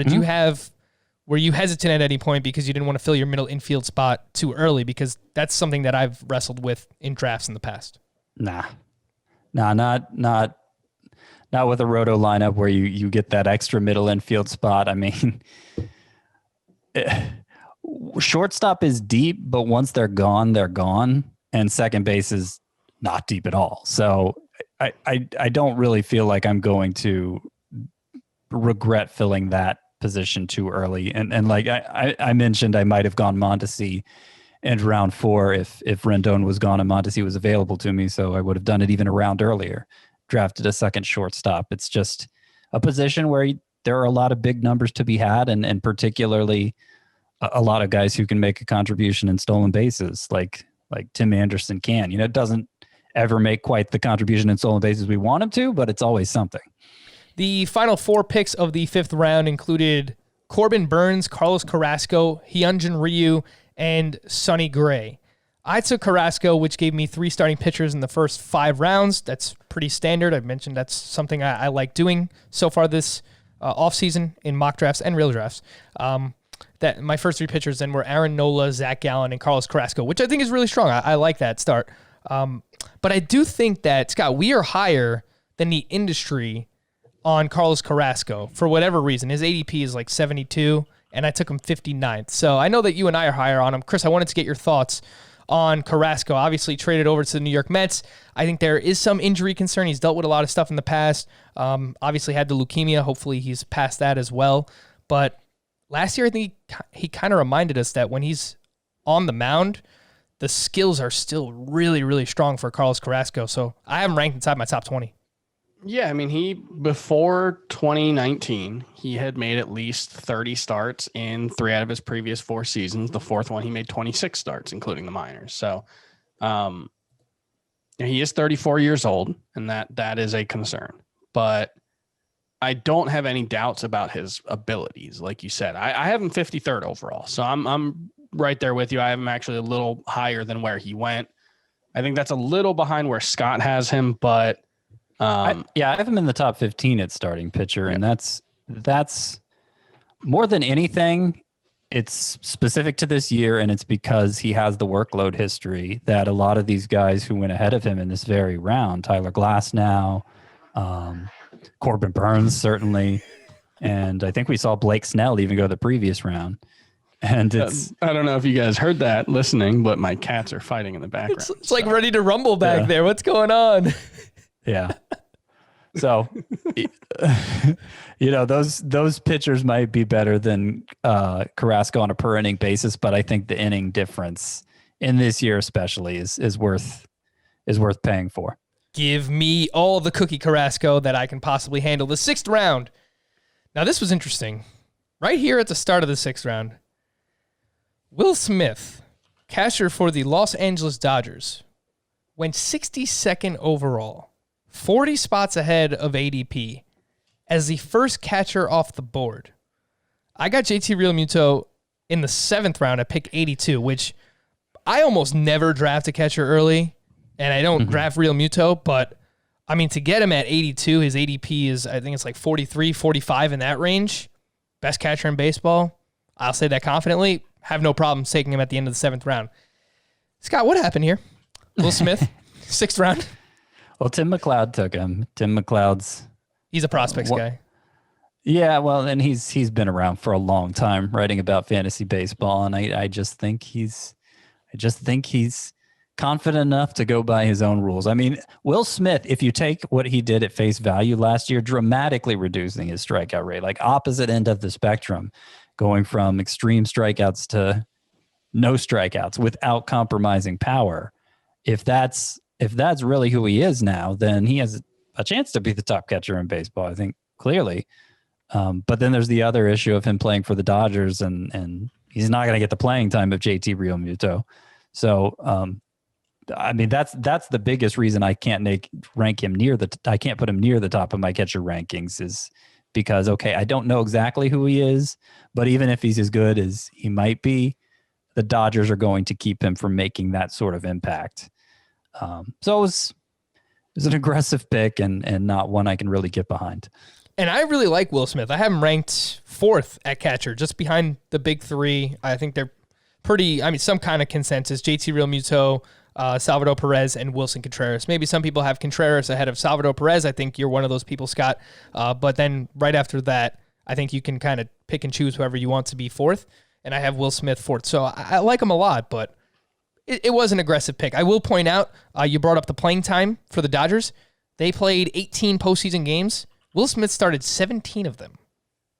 were you hesitant at any point because you didn't want to fill your middle infield spot too early? Because that's something that I've wrestled with in drafts in the past. Nah, not with a Roto lineup where you get that extra middle infield spot. I mean, shortstop is deep, but once they're gone, they're gone. And second base is not deep at all. So I don't really feel like I'm going to regret filling that position too early. And like I mentioned, I might have gone Mondesi in round 4 if Rendon was gone and Mondesi was available to me. So I would have done it even a round earlier. Drafted a second shortstop. It's just a position where there are a lot of big numbers to be had, and particularly a lot of guys who can make a contribution in stolen bases, like Tim Anderson can. It doesn't ever make quite the contribution in stolen bases we want him to, but it's always something. The final 4 picks of the 5th round included Corbin Burns, Carlos Carrasco, Hyunjin Ryu, and Sonny Gray. I took Carrasco, which gave me 3 starting pitchers in the first 5 rounds. That's pretty standard. I've mentioned that's something I like doing so far this offseason in mock drafts and real drafts. That my first 3 pitchers then were Aaron Nola, Zach Gallen, and Carlos Carrasco, which I think is really strong. I like that start. But I do think that, Scott, we are higher than the industry on Carlos Carrasco for whatever reason. His ADP is like 72, and I took him 59th. So I know that you and I are higher on him. Chris, I wanted to get your thoughts on Carrasco. Obviously traded over to the New York Mets. I think there is some injury concern. He's dealt with a lot of stuff in the past. Obviously had the leukemia. Hopefully he's past that as well. But last year, I think he kind of reminded us that when he's on the mound, the skills are still really, really strong for Carlos Carrasco. So I have him ranked inside my top 20. Yeah, I mean, before 2019, he had made at least 30 starts in 3 out of his previous 4 seasons. The 4th one, he made 26 starts, including the minors. So he is 34 years old, and that is a concern. But I don't have any doubts about his abilities. Like you said, I have him 53rd overall. So I'm right there with you. I have him actually a little higher than where he went. I think that's a little behind where Scott has him, but I have him in the top 15 at starting pitcher, and that's more than anything. It's specific to this year, and it's because he has the workload history that a lot of these guys who went ahead of him in this very round, Tyler Glasnow, Corbin Burns certainly, and I think we saw Blake Snell even go the previous round. And I don't know if you guys heard that listening, but my cats are fighting in the background. It's like ready to rumble back there. What's going on? Yeah. So, those pitchers might be better than Carrasco on a per inning basis, but I think the inning difference in this year especially is worth paying for. Give me all the cookie Carrasco that I can possibly handle. The 6th round. Now, this was interesting. Right here at the start of the 6th round, Will Smith, catcher for the Los Angeles Dodgers, went 62nd overall, 40 spots ahead of ADP, as the first catcher off the board. I got JT Realmuto in the 7th round at pick 82, which I almost never draft a catcher early, and I don't draft Realmuto, but I mean, to get him at 82, his ADP is, I think it's like 43, 45 in that range. Best catcher in baseball. I'll say that confidently. Have no problems taking him at the end of the 7th round. Scott, what happened here? Will Smith, 6th round. Well, Tim McLeod took him. Tim McLeod's... He's a prospects guy. Yeah, well, and he's been around for a long time writing about fantasy baseball, and I just think he's confident enough to go by his own rules. I mean, Will Smith, if you take what he did at face value last year, dramatically reducing his strikeout rate, like opposite end of the spectrum, going from extreme strikeouts to no strikeouts without compromising power. If that's really who he is now, then he has a chance to be the top catcher in baseball, I think, clearly. But then there's the other issue of him playing for the Dodgers, and he's not going to get the playing time of JT Realmuto. So, I mean, that's the biggest reason I can't put him near the top of my catcher rankings, is because, okay, I don't know exactly who he is, but even if he's as good as he might be, the Dodgers are going to keep him from making that sort of impact. So it was an aggressive pick and not one I can really get behind. And I really like Will Smith. I have him ranked 4th at catcher, just behind the big 3. I think they're some kind of consensus. JT Realmuto, Salvador Perez, and Wilson Contreras. Maybe some people have Contreras ahead of Salvador Perez. I think you're one of those people, Scott. But then right after that, I think you can kind of pick and choose whoever you want to be 4th. And I have Will Smith 4th. So I like him a lot, but it was an aggressive pick. I will point out, you brought up the playing time for the Dodgers. They played 18 postseason games. Will Smith started 17 of them.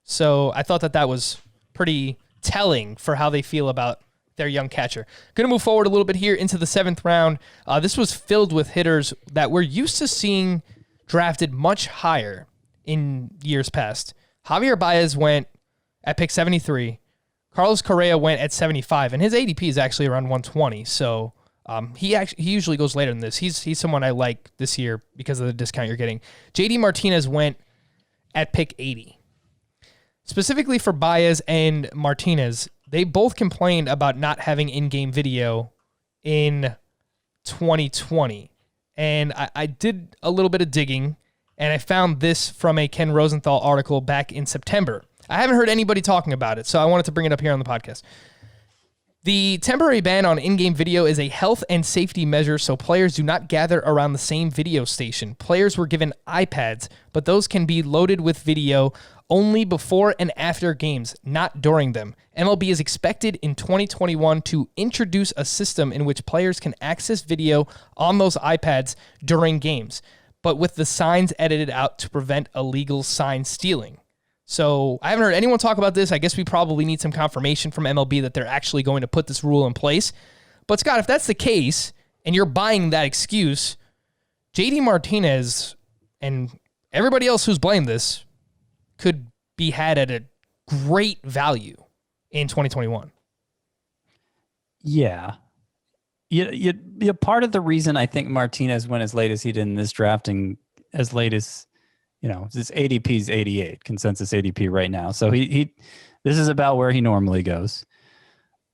So I thought that was pretty telling for how they feel about their young catcher. Going to move forward a little bit here into the 7th round. This was filled with hitters that we're used to seeing drafted much higher in years past. Javier Baez went at pick 73. Carlos Correa went at 75, and his ADP is actually around 120. So he usually goes later than this. He's someone I like this year because of the discount you're getting. JD Martinez went at pick 80. Specifically for Baez and Martinez, they both complained about not having in-game video in 2020. And I did a little bit of digging, and I found this from a Ken Rosenthal article back in September. I haven't heard anybody talking about it, so I wanted to bring it up here on the podcast. The temporary ban on in-game video is a health and safety measure so players do not gather around the same video station. Players were given iPads, but those can be loaded with video only before and after games, not during them. MLB is expected in 2021 to introduce a system in which players can access video on those iPads during games, but with the signs edited out to prevent illegal sign stealing. So I haven't heard anyone talk about this. I guess we probably need some confirmation from MLB that they're actually going to put this rule in place. But Scott, if that's the case, and you're buying that excuse, JD Martinez and everybody else who's blamed this could be had at a great value in 2021. Yeah. Part of the reason I think Martinez went as late as he did in this drafting, as late as, this ADP's 88, consensus ADP right now. So this is about where he normally goes.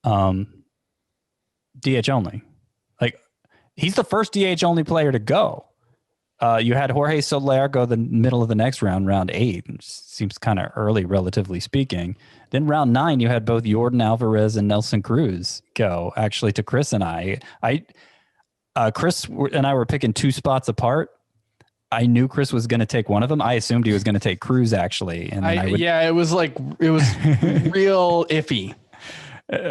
DH only. Like, he's the first DH only player to go. You had Jorge Soler go the middle of the next round, round 8, which seems kind of early, relatively speaking. Then round 9, you had both Yordan Alvarez and Nelson Cruz go, actually, to Chris and I. Chris and I were picking 2 spots apart. I knew Chris was going to take one of them. I assumed he was going to take Cruz, actually. And it was real iffy.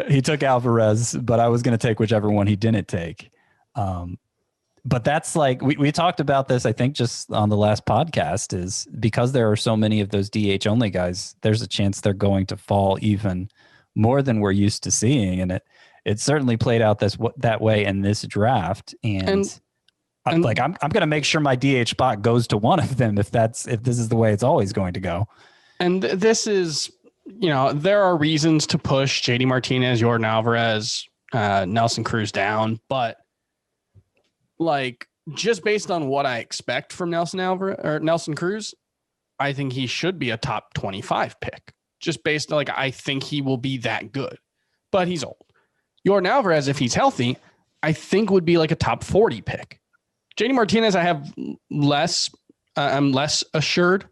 He took Alvarez, but I was going to take whichever one he didn't take. But that's like, we talked about this, I think, just on the last podcast, is because there are so many of those DH only guys, there's a chance they're going to fall even more than we're used to seeing. And it certainly played out that way in this draft. And I'm going to make sure my DH spot goes to one of them if this is the way it's always going to go. And this is, there are reasons to push JD Martinez, Yordan Alvarez, Nelson Cruz down, but just based on what I expect from Nelson Cruz, I think he should be a top 25 pick. Just based on I think he will be that good, but he's old. Yordan Alvarez, if he's healthy, I think would be a top 40 pick. JD Martinez, I have less. I'm less assured.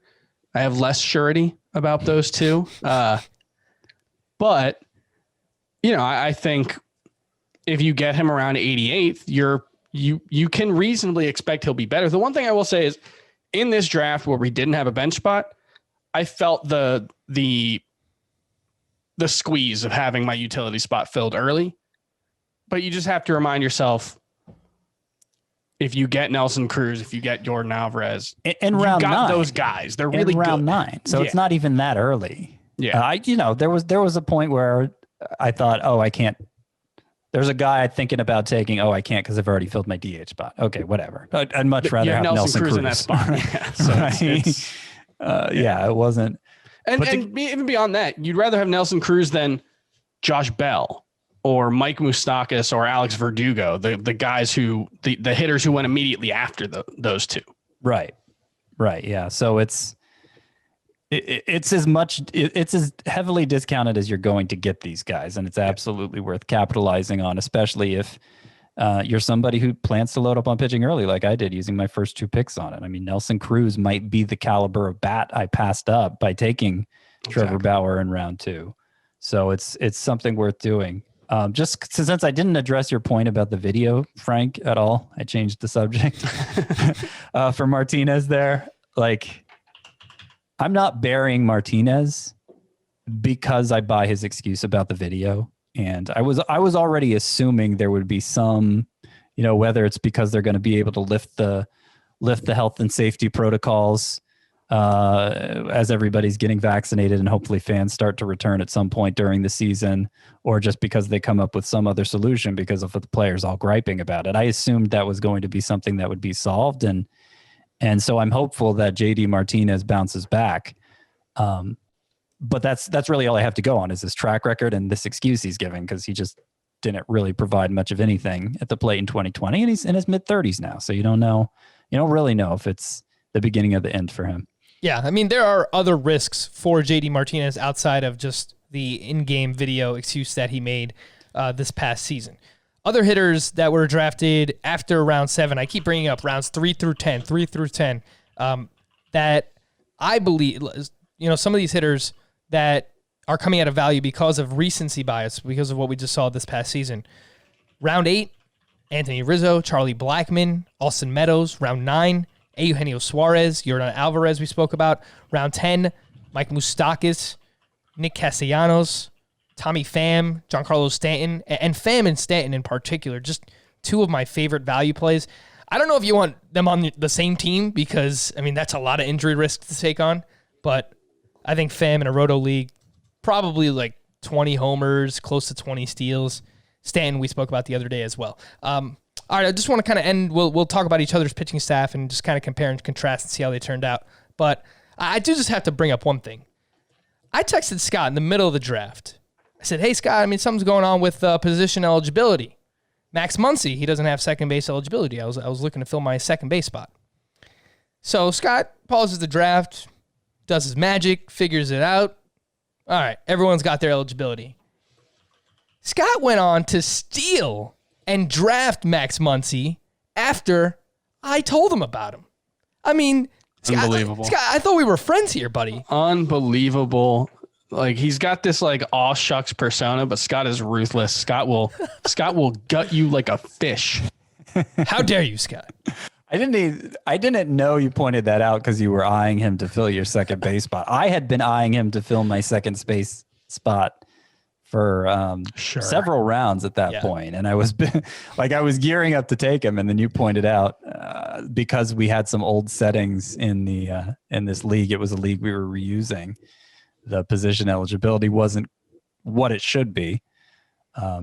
I have less surety about those two. But I think if you get him around 88th, you can reasonably expect he'll be better. The one thing I will say is, in this draft where we didn't have a bench spot, I felt the squeeze of having my utility spot filled early. But you just have to remind yourself, if you get Nelson Cruz, if you get Yordan Alvarez, in round 9, those guys, they're really good. Round 9, so it's not even that early. Yeah, there was a point where I thought, I can't. There's a guy I'm thinking about taking. I can't because I've already filled my DH spot. Okay, whatever. I'd much rather have Nelson Cruz in that spot. Yeah, so it wasn't. And even beyond that, you'd rather have Nelson Cruz than Josh Bell or Mike Moustakas or Alex Verdugo, the guys the hitters who went immediately after those two. Right. Yeah. So it's as heavily discounted as you're going to get these guys, and it's absolutely worth capitalizing on, especially if you're somebody who plans to load up on pitching early, like I did, using my first 2 picks on it. I mean, Nelson Cruz might be the caliber of bat I passed up by taking Trevor Bauer in round 2. So it's something worth doing. Just since I didn't address your point about the video, Frank, at all, I changed the subject for Martinez there. I'm not burying Martinez because I buy his excuse about the video. And I was already assuming there would be some, whether it's because they're going to be able to lift the health and safety protocols as everybody's getting vaccinated and hopefully fans start to return at some point during the season, or just because they come up with some other solution because of the players all griping about it. I assumed that was going to be something that would be solved. And so I'm hopeful that JD Martinez bounces back. But that's really all I have to go on, is this track record and this excuse he's giving, because he just didn't really provide much of anything at the plate in 2020, and he's in his mid-30s now. So you don't really know if it's the beginning of the end for him. Yeah, I mean, there are other risks for JD Martinez outside of just the in-game video excuse that he made this past season. Other hitters that were drafted after round 7, I keep bringing up rounds 3 through 10, that I believe, some of these hitters that are coming at a value because of recency bias, because of what we just saw this past season. Round 8, Anthony Rizzo, Charlie Blackmon, Austin Meadows. Round 9, Eugenio Suarez, Yordan Alvarez we spoke about. Round 10, Mike Moustakas, Nick Castellanos, Tommy Pham, Giancarlo Stanton, and Pham and Stanton in particular, just two of my favorite value plays. I don't know if you want them on the same team because, I mean, that's a lot of injury risk to take on, but I think Pham in a Roto league, probably like 20 homers, close to 20 steals. Stanton, we spoke about the other day as well. All right, I just want to kind of end. We'll talk about each other's pitching staff and just kind of compare and contrast and see how they turned out. But I do just have to bring up one thing. I texted Scott in the middle of the draft. I said, hey, Scott, I mean, something's going on with position eligibility. Max Muncy, he doesn't have second base eligibility. I was looking to fill my second base spot. So Scott pauses the draft, does his magic, figures it out. All right, everyone's got their eligibility. Scott went on to steal and draft Max Muncy after I told him about him. I mean, Scott, unbelievable. Scott, I thought we were friends here, buddy. Unbelievable. Like, he's got this like aw shucks persona, but Scott is ruthless. Scott will gut you like a fish. How dare you, Scott? I didn't know you pointed that out because you were eyeing him to fill your second base spot. I had been eyeing him to fill my second base spot for several rounds at that point. And I was gearing up to take him. And then you pointed out, because we had some old settings in this league, it was a league we were reusing. The position eligibility wasn't what it should be.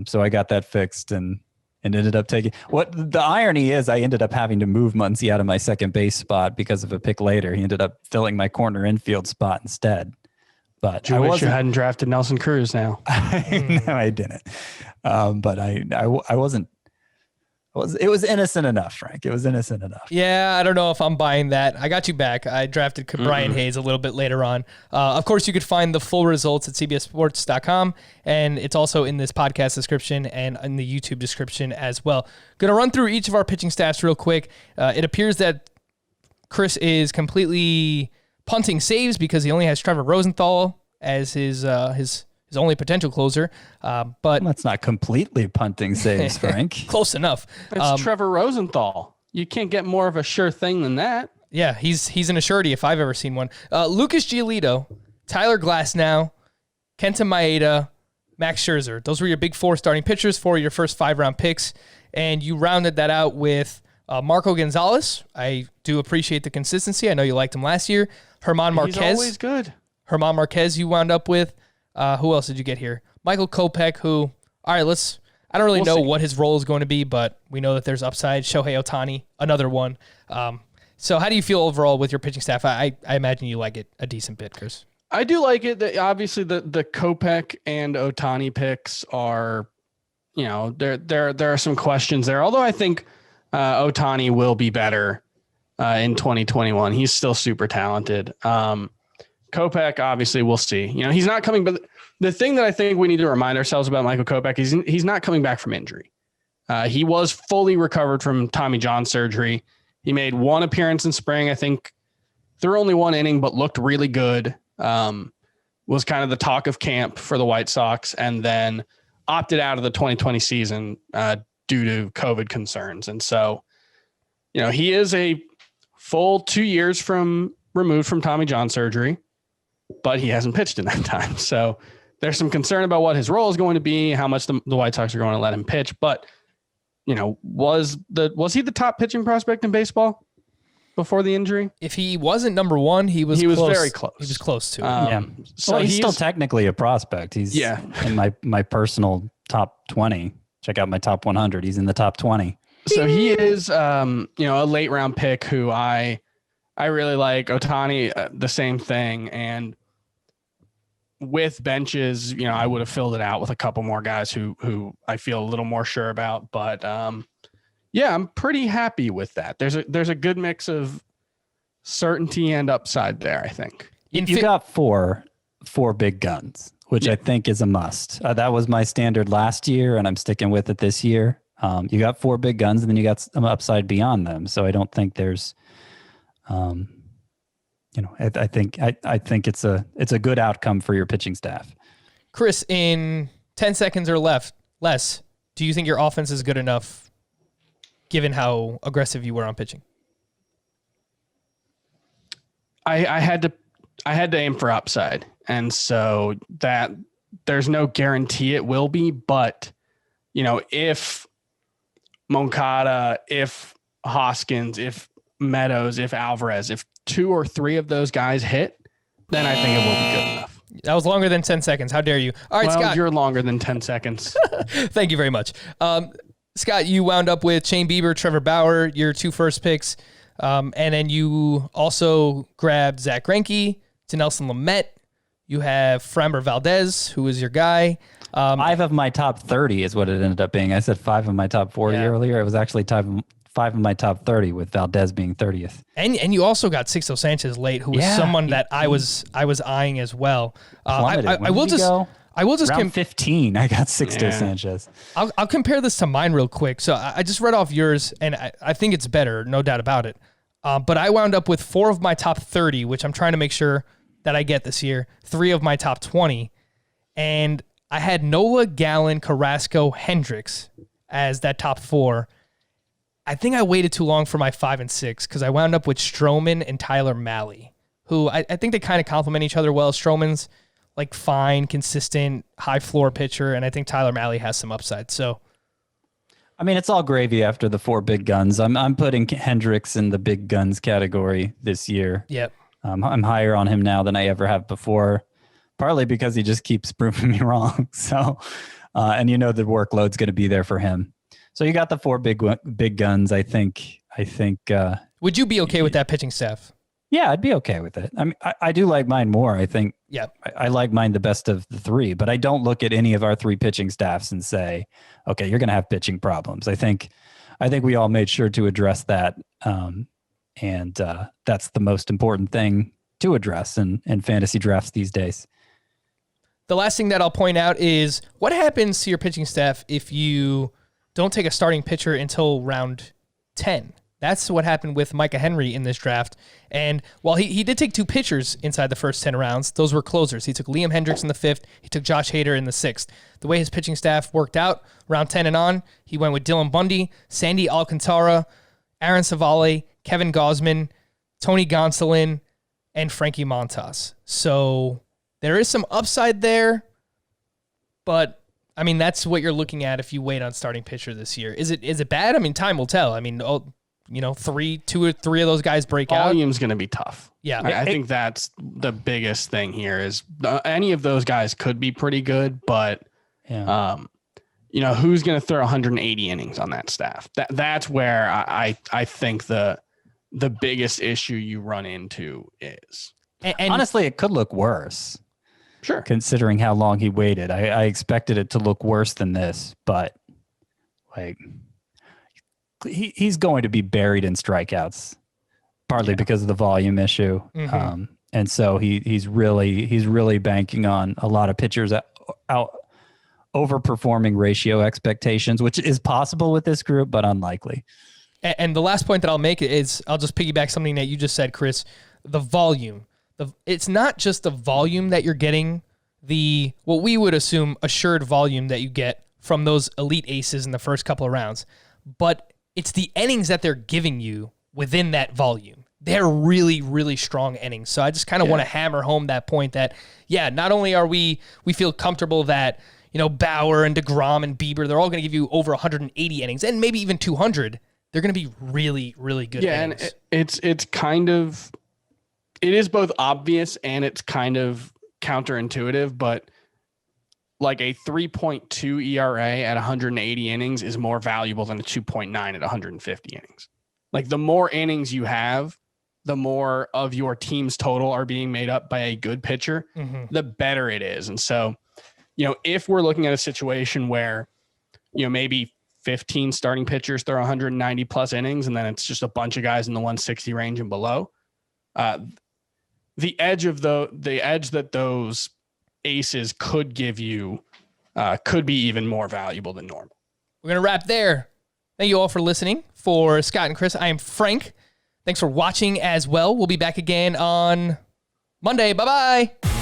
So I got that fixed and ended up taking what the irony is. I ended up having to move Muncy out of my second base spot because of a pick later. He ended up filling my corner infield spot instead. But I wish you hadn't drafted Nelson Cruz now. No, I didn't. But I wasn't. It was innocent enough, Frank. It was innocent enough. Yeah, I don't know if I'm buying that. I got you back. I drafted Brian Hayes a little bit later on. Of course, you could find the full results at cbssports.com, and it's also in this podcast description and in the YouTube description as well. Going to run through each of our pitching stats real quick. It appears that Chris is completely punting saves because he only has Trevor Rosenthal as his only potential closer. But that's not completely punting saves, Frank. Close enough. It's Trevor Rosenthal. You can't get more of a sure thing than that. Yeah, he's an assurity if I've ever seen one. Lucas Giolito, Tyler Glasnow, Kenta Maeda, Max Scherzer. Those were your big four starting pitchers for your first 5-round picks, and you rounded that out with Marco Gonzalez. I do appreciate the consistency. I know you liked him last year. Herman Marquez. He's always good. Herman Marquez you wound up with. Who else did you get here? Michael Kopech, who, all right, I don't really know what his role is going to be, but we know that there's upside. Shohei Ohtani, another one. So how do you feel overall with your pitching staff? I imagine you like it a decent bit, Chris. I do like it. Obviously, the Kopech and Ohtani picks are, there are some questions there. Although I think Ohtani will be better in 2021. He's still super talented. Kopech, obviously, we'll see. He's not coming, but the thing that I think we need to remind ourselves about Michael Kopech is he's not coming back from injury. He was fully recovered from Tommy John surgery. He made one appearance in spring, I think, threw only one inning, but looked really good. Was kind of the talk of camp for the White Sox, and then opted out of the 2020 season due to COVID concerns. And so, he is a full 2 years removed from Tommy John surgery, but he hasn't pitched in that time. So there's some concern about what his role is going to be, how much the White Sox are going to let him pitch. But, was he the top pitching prospect in baseball before the injury? If he wasn't number one, he was close. Very close. He was close to it. Yeah. So he's still technically a prospect. He's in my personal top 20. Check out my top 100. He's in the top 20. So he is, a late round pick who I really like. Ohtani, the same thing. And with benches, I would have filled it out with a couple more guys who I feel a little more sure about. But I'm pretty happy with that. There's a good mix of certainty and upside there, I think. You got four big guns, which I think is a must. That was my standard last year, and I'm sticking with it this year. You got four big guns, and then you got some upside beyond them. So I don't think there's I think it's a good outcome for your pitching staff. Chris, in 10 seconds or less, do you think your offense is good enough given how aggressive you were on pitching? I had to aim for upside. And so that there's no guarantee it will be, but if Moncada, if Hoskins, if Meadows, if Alvarez, if 2 or 3 of those guys hit, then I think it will be good enough. That was longer than 10 seconds. How dare you? All right, well, Scott. You're longer than 10 seconds. Thank you very much. Scott, you wound up with Shane Bieber, Trevor Bauer, your 2 first picks. And then you also grabbed Zach Greinke, to Nelson Lamet. You have Framber Valdez, who is your guy. 5 of my top 30 is what it ended up being. I said 5 of my top 40 earlier. It was actually 5 of my top 30, with Valdez being 30th. And you also got Sixto Sanchez late, who was someone that I was eyeing as well. I will just round 15. I got Sixto Sanchez. I'll compare this to mine real quick. So I just read off yours, and I think it's better, no doubt about it. But I wound up with 4 of my top 30, which I'm trying to make sure that I get this year. 3 of my top 20, and I had Nola, Gallen, Carrasco, Hendricks as that top 4. I think I waited too long for my 5 and 6 because I wound up with Stroman and Tyler Mahle, who I think they kind of complement each other well. Stroman's like fine, consistent, high floor pitcher, and I think Tyler Mahle has some upside. So, I mean, it's all gravy after the 4 big guns. I'm putting Hendricks in the big guns category this year. Yep. I'm higher on him now than I ever have before, partly because he just keeps proving me wrong. So, and the workload's going to be there for him. So you got the 4 big guns. I think. Would you be okay with that pitching staff? Yeah, I'd be okay with it. I mean, I do like mine more. I think. Yeah. I like mine the best of the 3, but I don't look at any of our 3 pitching staffs and say, okay, you're going to have pitching problems. I think we all made sure to address that. And that's the most important thing to address in fantasy drafts these days. The last thing that I'll point out is what happens to your pitching staff if you don't take a starting pitcher until round 10. That's what happened with Micah Henry in this draft. And while he did take 2 pitchers inside the first 10 rounds, those were closers. He took Liam Hendricks in the 5th. He took Josh Hader in the 6th. The way his pitching staff worked out, round 10 and on, he went with Dylan Bundy, Sandy Alcantara, Aaron Savale, Kevin Gausman, Tony Gonsolin, and Frankie Montas. So there is some upside there, but I mean, that's what you're looking at if you wait on starting pitcher this year. Is it bad? I mean, time will tell. I mean, 2 or 3 of those guys break out. Volume's going to be tough. Yeah. I think that's the biggest thing here is any of those guys could be pretty good, but who's going to throw 180 innings on that staff? That's where I think the biggest issue you run into is. And honestly, it could look worse. Sure. Considering how long he waited. I expected it to look worse than this, but like he's going to be buried in strikeouts, partly because of the volume issue. Mm-hmm. And so he's really banking on a lot of pitchers out overperforming ratio expectations, which is possible with this group, but unlikely. And the last point that I'll make is I'll just piggyback something that you just said, Chris, the volume. It's not just the volume that you're getting, what we would assume assured volume that you get from those elite aces in the first couple of rounds, but it's the innings that they're giving you within that volume. They're really, really strong innings. So I just kind of want to hammer home that point that, not only are we feel comfortable that, Bauer and DeGrom and Bieber, they're all going to give you over 180 innings and maybe even 200. They're going to be really, really good innings. And it's kind of, it is both obvious and it's kind of counterintuitive, but like a 3.2 ERA at 180 innings is more valuable than a 2.9 at 150 innings. Like the more innings you have, the more of your team's total are being made up by a good pitcher, the better it is. And so, if we're looking at a situation where, maybe 15 starting pitchers throw 190 plus innings, and then it's just a bunch of guys in the 160 range and below, the edge that those aces could give you could be even more valuable than normal. We're going to wrap there. Thank you all for listening. For Scott and Chris, I am Frank. Thanks for watching as well. We'll be back again on Monday. Bye-bye.